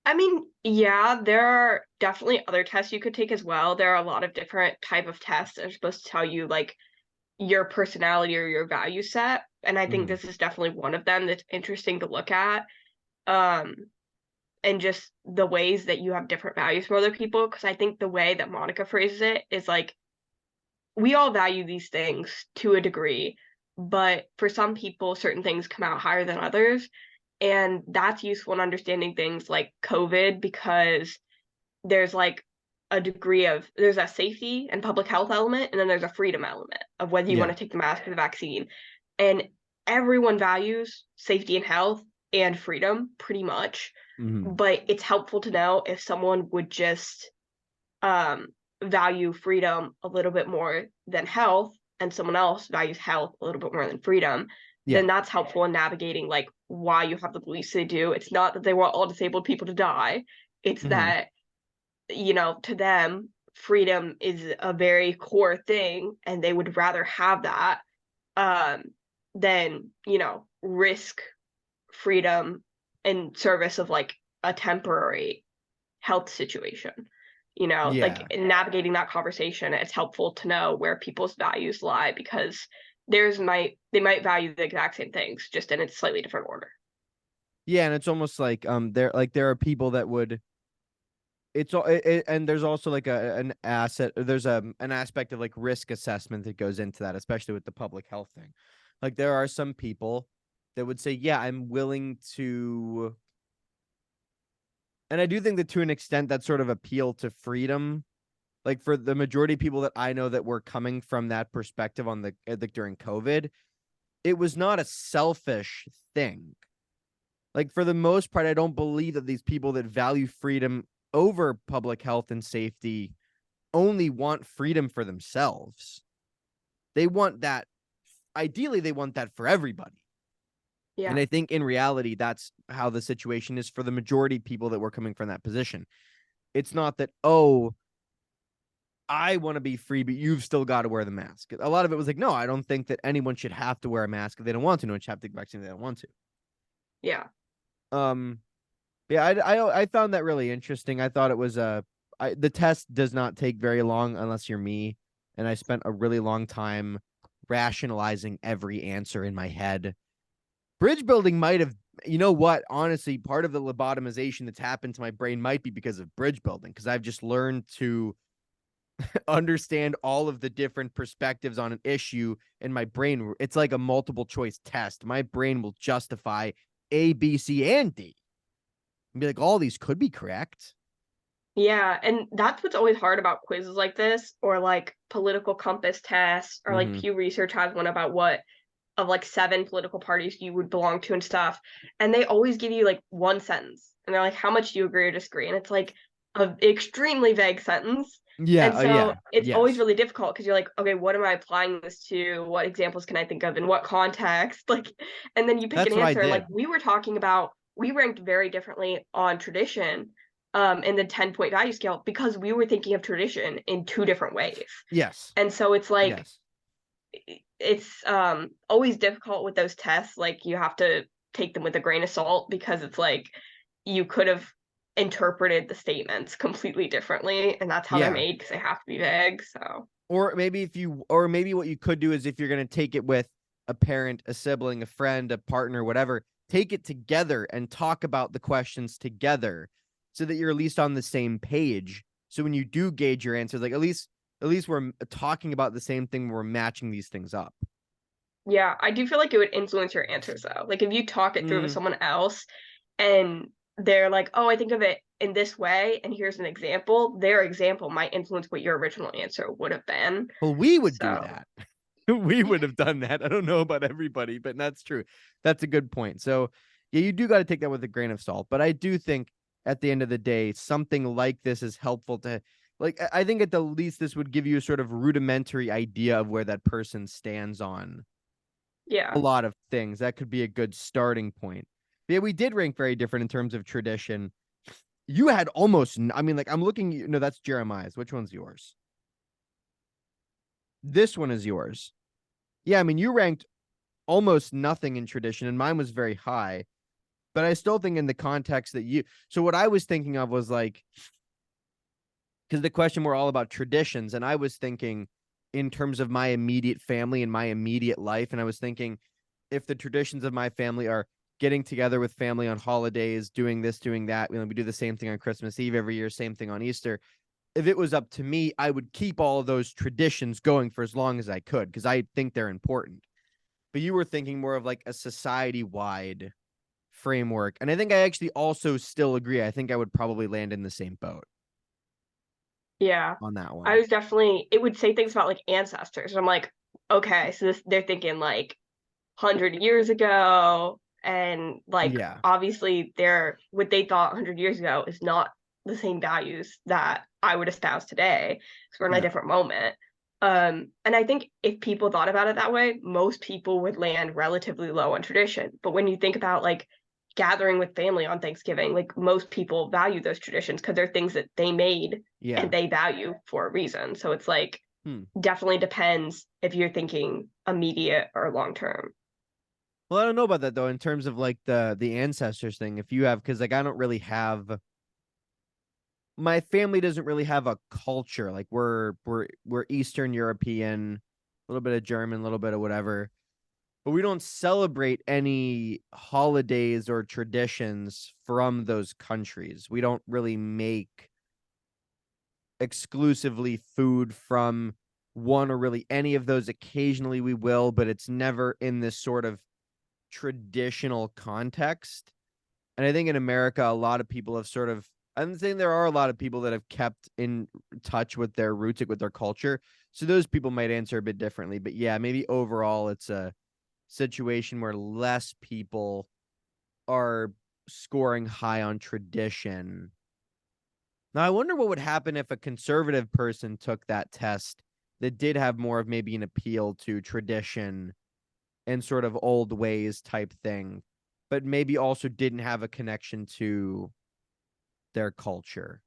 I mean, yeah, there are definitely other tests you could take as well. There are a lot of different type of tests that are supposed to tell you like your personality or your value set, and I think Mm-hmm. this is definitely one of them that's interesting to look at. Um, and just the ways that you have different values from other people. Because I think the way that Monica phrases it is like, we all value these things to a degree, but for some people, certain things come out higher than others. And that's useful in understanding things like COVID because there's like a degree of there's a safety and public health element, and then there's a freedom element of whether you want Yeah. to take the mask or the vaccine. And everyone values safety and health and freedom pretty much, Mm-hmm. but it's helpful to know if someone would just um, value freedom a little bit more than health, and someone else values health a little bit more than freedom, Yeah. then that's helpful in navigating like why you have the beliefs they do. It's not that they want all disabled people to die. It's Mm-hmm. that, you know, to them, freedom is a very core thing, and they would rather have that um, than, you know, risk freedom in service of like a temporary health situation. You know, like Yeah. in navigating that conversation, it's helpful to know where people's values lie because theirs might they might value the exact same things, just in a slightly different order. Yeah. And it's almost like there are people that would, and there's also like an asset, there's an aspect of like risk assessment that goes into that, especially with the public health thing. Like, there are some people that would say, yeah, I'm willing to And I do think that to an extent that sort of appeal to freedom, like for the majority of people that I know that were coming from that perspective on the like during COVID, it was not a selfish thing. Like for the most part, I don't believe that these people that value freedom over public health and safety only want freedom for themselves. They want that. Ideally, they want that for everybody. And Yeah. I think in reality, that's how the situation is for the majority of people that were coming from that position. It's not that, oh, I want to be free, but you've still got to wear the mask. A lot of it was like, no, I don't think that anyone should have to wear a mask if they don't want to. No one should have to get vaccinated if they don't want to. Yeah. Um, yeah, I found that really interesting. I thought it was the test does not take very long unless you're me, and I spent a really long time rationalizing every answer in my head. Bridge building might have, you know what? Honestly, part of the lobotomization that's happened to my brain might be because of bridge building, because I've just learned to understand all of the different perspectives on an issue in my brain. It's like a multiple choice test. My brain will justify A, B, C, and D. And be like, all these could be correct. Yeah, and that's what's always hard about quizzes like this or like political compass tests or like Mm-hmm. Pew Research has one about what of like 7 political parties you would belong to and stuff. And they always give you like one sentence. And they're like, how much do you agree or disagree? And it's like an extremely vague sentence. Yeah. And Yeah. so it's always Yes. really difficult because you're like, okay, what am I applying this to? What examples can I think of in what context? Like, and then you pick an That's what I answer. And like did. we were talking about, we ranked very differently on tradition in the 10-point value scale because we were thinking of tradition in 2 different ways. Yes. And so it's like Yes. it's always difficult with those tests. Like you have to take them with a grain of salt because it's like you could have interpreted the statements completely differently, and that's how they're Yeah. made because they have to be vague. So Or maybe what you could do is if you're going to take it with a parent, a sibling, a friend, a partner, whatever, take it together and talk about the questions together so that you're at least on the same page. So when you do gauge your answers, like at least we're talking about the same thing. We're matching these things up. yeah, I do feel like it would influence your answers though. Like if you talk it through with Mm, someone else and they're like, oh, I think of it in this way, and here's an example, their example might influence what your original answer would have been. well, we would do So that. We would have done that. I don't know about everybody, but that's true. That's a good point. So, yeah, you do got to take that with a grain of salt. But I do think at the end of the day, something like this is helpful to, like, I think at the least this would give you a sort of rudimentary idea of where that person stands on a yeah. lot of things. That could be a good starting point. But yeah, we did rank very different in terms of tradition. You had almost, I mean, like, I'm looking, no, that's Jeremiah's. Which one's yours? This one is yours. Yeah, I mean, you ranked almost nothing in tradition, and mine was very high. But I still think in the context that so what I was thinking of was like, because the question were all about traditions, and I was thinking in terms of my immediate family and my immediate life, and I was thinking if the traditions of my family are getting together with family on holidays, doing this, doing that, we do the same thing on Christmas Eve every year, same thing on Easter. If it was up to me, I would keep all of those traditions going for as long as I could because I think they're important. But you were thinking more of like a society wide framework. And I think I actually also still agree. I think I would probably land in the same boat Yeah. on that I one. was definitely it would say things about like ancestors. I'm like, okay, so this they're thinking like 100 years ago and like Yeah. obviously they're what they thought 100 years ago is not the same values that I would espouse today because we're in a No. different moment. And I think if people thought about it that way, most people would land relatively low on tradition. But when you think about like gathering with family on Thanksgiving, like most people value those traditions because they're things that they made and Yeah. they value for a reason. So it's like Hmm. definitely depends if you're thinking immediate or long term. Well, I don't know about that though, in terms of like the ancestors thing. If you have, because like I don't really have, my family doesn't really have a culture. Like we're Eastern European, a little bit of German, a little bit of whatever. But we don't celebrate any holidays or traditions from those countries. We don't really make exclusively food from one or really any of those. Occasionally we will, but it's never in this sort of traditional context. And I think in America, a lot of people have sort of I'm saying there are a lot of people that have kept in touch with their roots, with their culture. So those people might answer a bit differently. But yeah, maybe overall it's a situation where less people are scoring high on tradition. Now, I wonder what would happen if a conservative person took that test that did have more of maybe an appeal to tradition and sort of old ways type thing, but maybe also didn't have a connection to their culture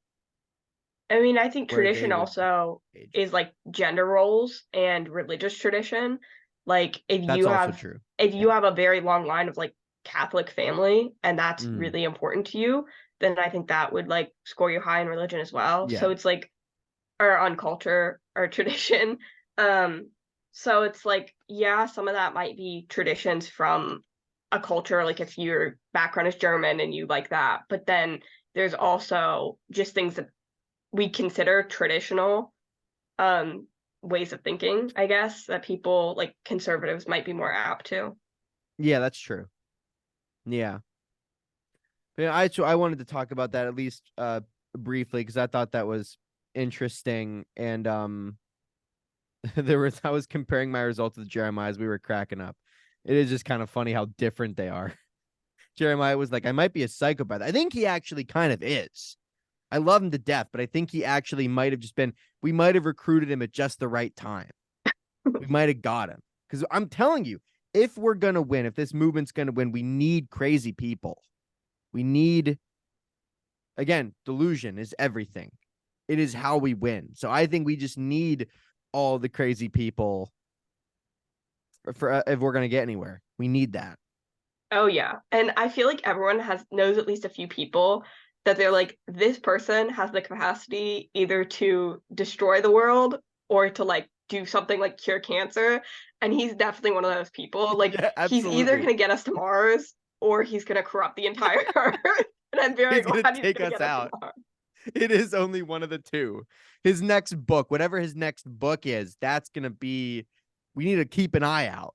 I mean, I think where they tradition would also age. is like gender roles and religious tradition. Like That's also true. if Yeah. you have a very long line of like Catholic family and that's Mm, really important to you, then I think that would like score you high in religion as well. yeah. So it's like or on culture or tradition. Um, so it's like, yeah, some of that might be traditions from a culture, like if your background is German and you like that, but then there's also just things that we consider traditional um ways of thinking, I guess, that people like conservatives might be more apt to. Yeah, that's true. Yeah. Yeah, I wanted to talk about that at least briefly because I thought that was interesting. And I was comparing my results with Jeremiah's. We were cracking up. It is just kind of funny how different they are. Jeremiah was like, I might be a psychopath. I think he actually kind of is. I love him to death, but I think he actually might have just been, we might have recruited him at just the right time. We might have got him. Because I'm telling you, if we're going to win, if this movement's going to win, we need crazy people. We need, again, delusion is everything. It is how we win. So I think we just need all the crazy people for if we're going to get anywhere. We need that. Oh yeah. And I feel like everyone has knows at least a few people that they're like, this person has the capacity either to destroy the world or to like do something like cure cancer. And he's definitely one of those people. Like Yeah, he's either absolutely. gonna get us to Mars or he's gonna corrupt the entire Earth. And I'm very He's going glad to he's take gonna us get us to out. Mars. It is only one of the two. His next book, whatever his next book is, that's going to be, we need to keep an eye out.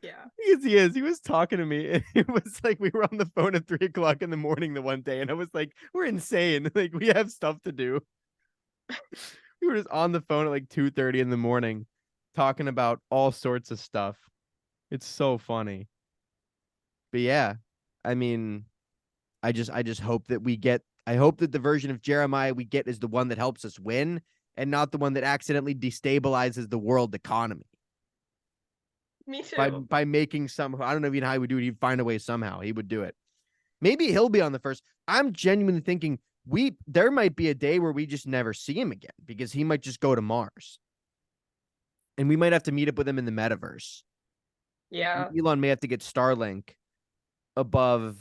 Yeah. Because he is. He was talking to me. And it was like we were on the phone at 3 o'clock in the morning the one day. And I was like, we're insane. Like, we have stuff to do. We were just on the phone at like 2:30 in the morning talking about all sorts of stuff. It's so funny. But yeah, I mean, I just hope that we get I hope that the version of Jeremiah we get is the one that helps us win and not the one that accidentally destabilizes the world economy Me by too. by making some I don't know even how he would do it. He'd find a way somehow. He would do it. Maybe he'll be on the first. I'm genuinely thinking there might be a day where we just never see him again because he might just go to Mars. And we might have to meet up with him in the metaverse. Yeah. Elon may have to get Starlink above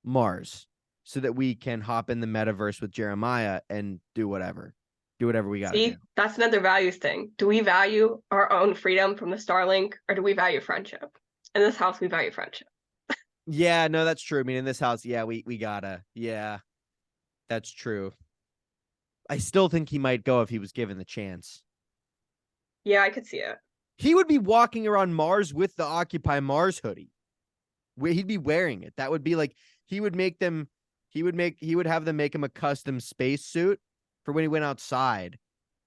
Mars so that we can hop in the metaverse with Jeremiah and do whatever. Do whatever we got to do. See, that's another values thing. Do we value our own freedom from the Starlink or do we value friendship? In this house, we value friendship. Yeah, no, that's true. I mean, in this house, yeah, we gotta. Yeah, that's true. I still think he might go if he was given the chance. Yeah, I could see it. He would be walking around Mars with the Occupy Mars hoodie. He'd be wearing it. That would be like he would make them. He would have them make him a custom space suit for when he went outside,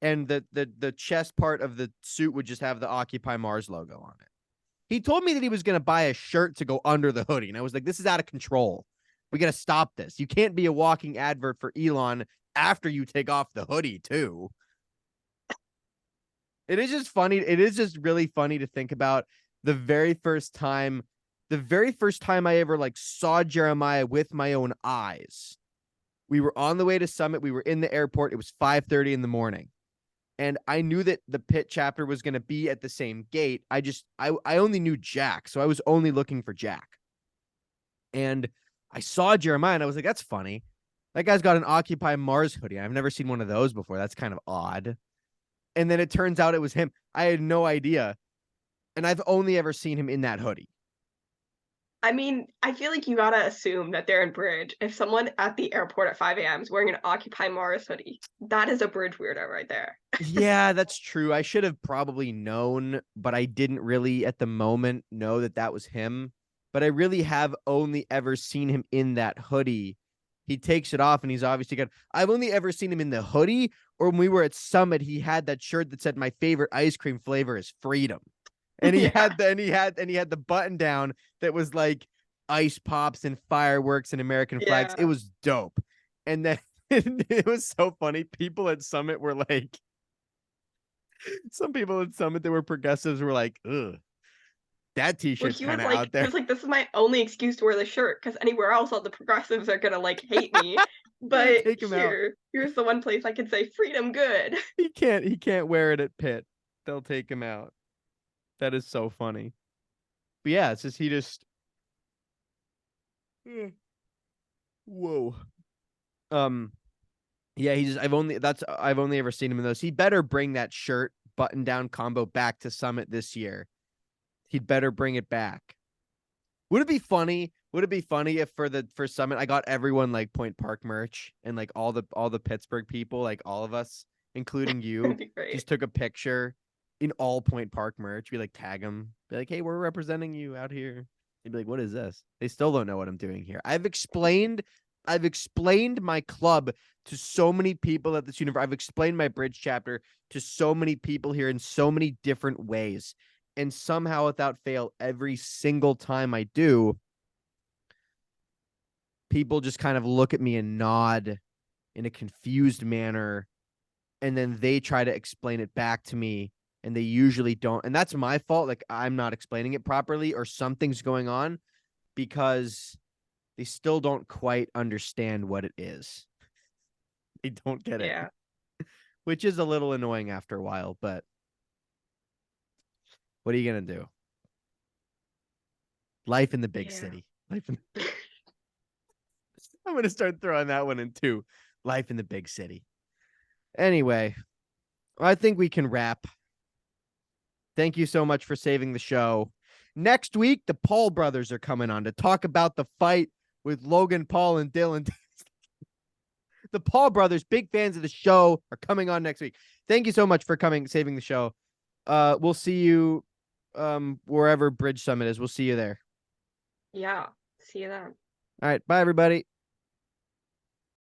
and the chest part of the suit would just have the Occupy Mars logo on it. He told me that he was going to buy a shirt to go under the hoodie, and I was like, "This is out of control. We got to stop this. You can't be a walking advert for Elon after you take off the hoodie too." It is just funny. It is just really funny to think about the very first time, the very first time I ever like saw Jeremiah with my own eyes. We were on the way to Summit. We were in the airport. It was 5:30 in the morning. And I knew that the pit chapter was going to be at the same gate. I only knew Jack. So I was only looking for Jack. And I saw Jeremiah and I was like, that's funny. That guy's got an Occupy Mars hoodie. I've never seen one of those before. That's kind of odd. And then it turns out it was him. I had no idea. And I've only ever seen him in that hoodie. I mean, I feel like you gotta assume that they're in bridge. If someone at the airport at 5 a.m. is wearing an Occupy Mars hoodie, that is a bridge weirdo right there. Yeah, that's true. I should have probably known, but I didn't really at the moment know that that was him. But I really have only ever seen him in that hoodie. he takes it off and he's obviously got. I've only ever seen him in the hoodie, or when we were at Summit, he had that shirt that said my favorite ice cream flavor is freedom. And he Yeah. had the button down that was like ice pops and fireworks and American flags. It Yeah. was dope. And then it was so funny. People at Summit were like, some people at Summit that were progressives were like, ugh, that Well, t-shirt's kind of out he there. was like, this is my only excuse to wear the shirt because anywhere else, all the progressives are gonna like hate me. They But take him out. here's the one place I can say freedom good. He can't wear it at Pitt. They'll take him out. That is so funny. But yeah, it's just he just whoa. Um yeah, I've only ever seen him in those. He better bring that shirt button down combo back to Summit this year. He'd better bring it back. Would it be funny? Would it be funny if for Summit I got everyone like Point Park merch and like all the Pittsburgh people, like all of us, including you, That'd be great. just took a picture in all Point Park merch. Be like tag them, be like, hey, we're representing you out here. They'd be like, what is this? They still don't know what I'm doing here. I've explained my club to so many people at this university. I've explained my bridge chapter to so many people here in so many different ways. And somehow, without fail, every single time I do, people just kind of look at me and nod in a confused manner. And then they try to explain it back to me. And they usually don't. And that's my fault. Like, I'm not explaining it properly or something's going on because they still don't quite understand what it is. They don't get it, Yeah. which is a little annoying after a while. But what are you going to do? Life in the big Yeah. city. I'm going to start throwing that one in too. Life in the big city. Anyway, I think we can wrap. Thank you so much for saving the show. Next week, the Paul brothers are coming on to talk about the fight with Logan Paul and Dylan. The Paul brothers, big fans of the show, are coming on next week. Thank you so much for coming, saving the show. We'll see you wherever Bridge Summit is. We'll see you there. Yeah. See you then. All right. Bye, everybody.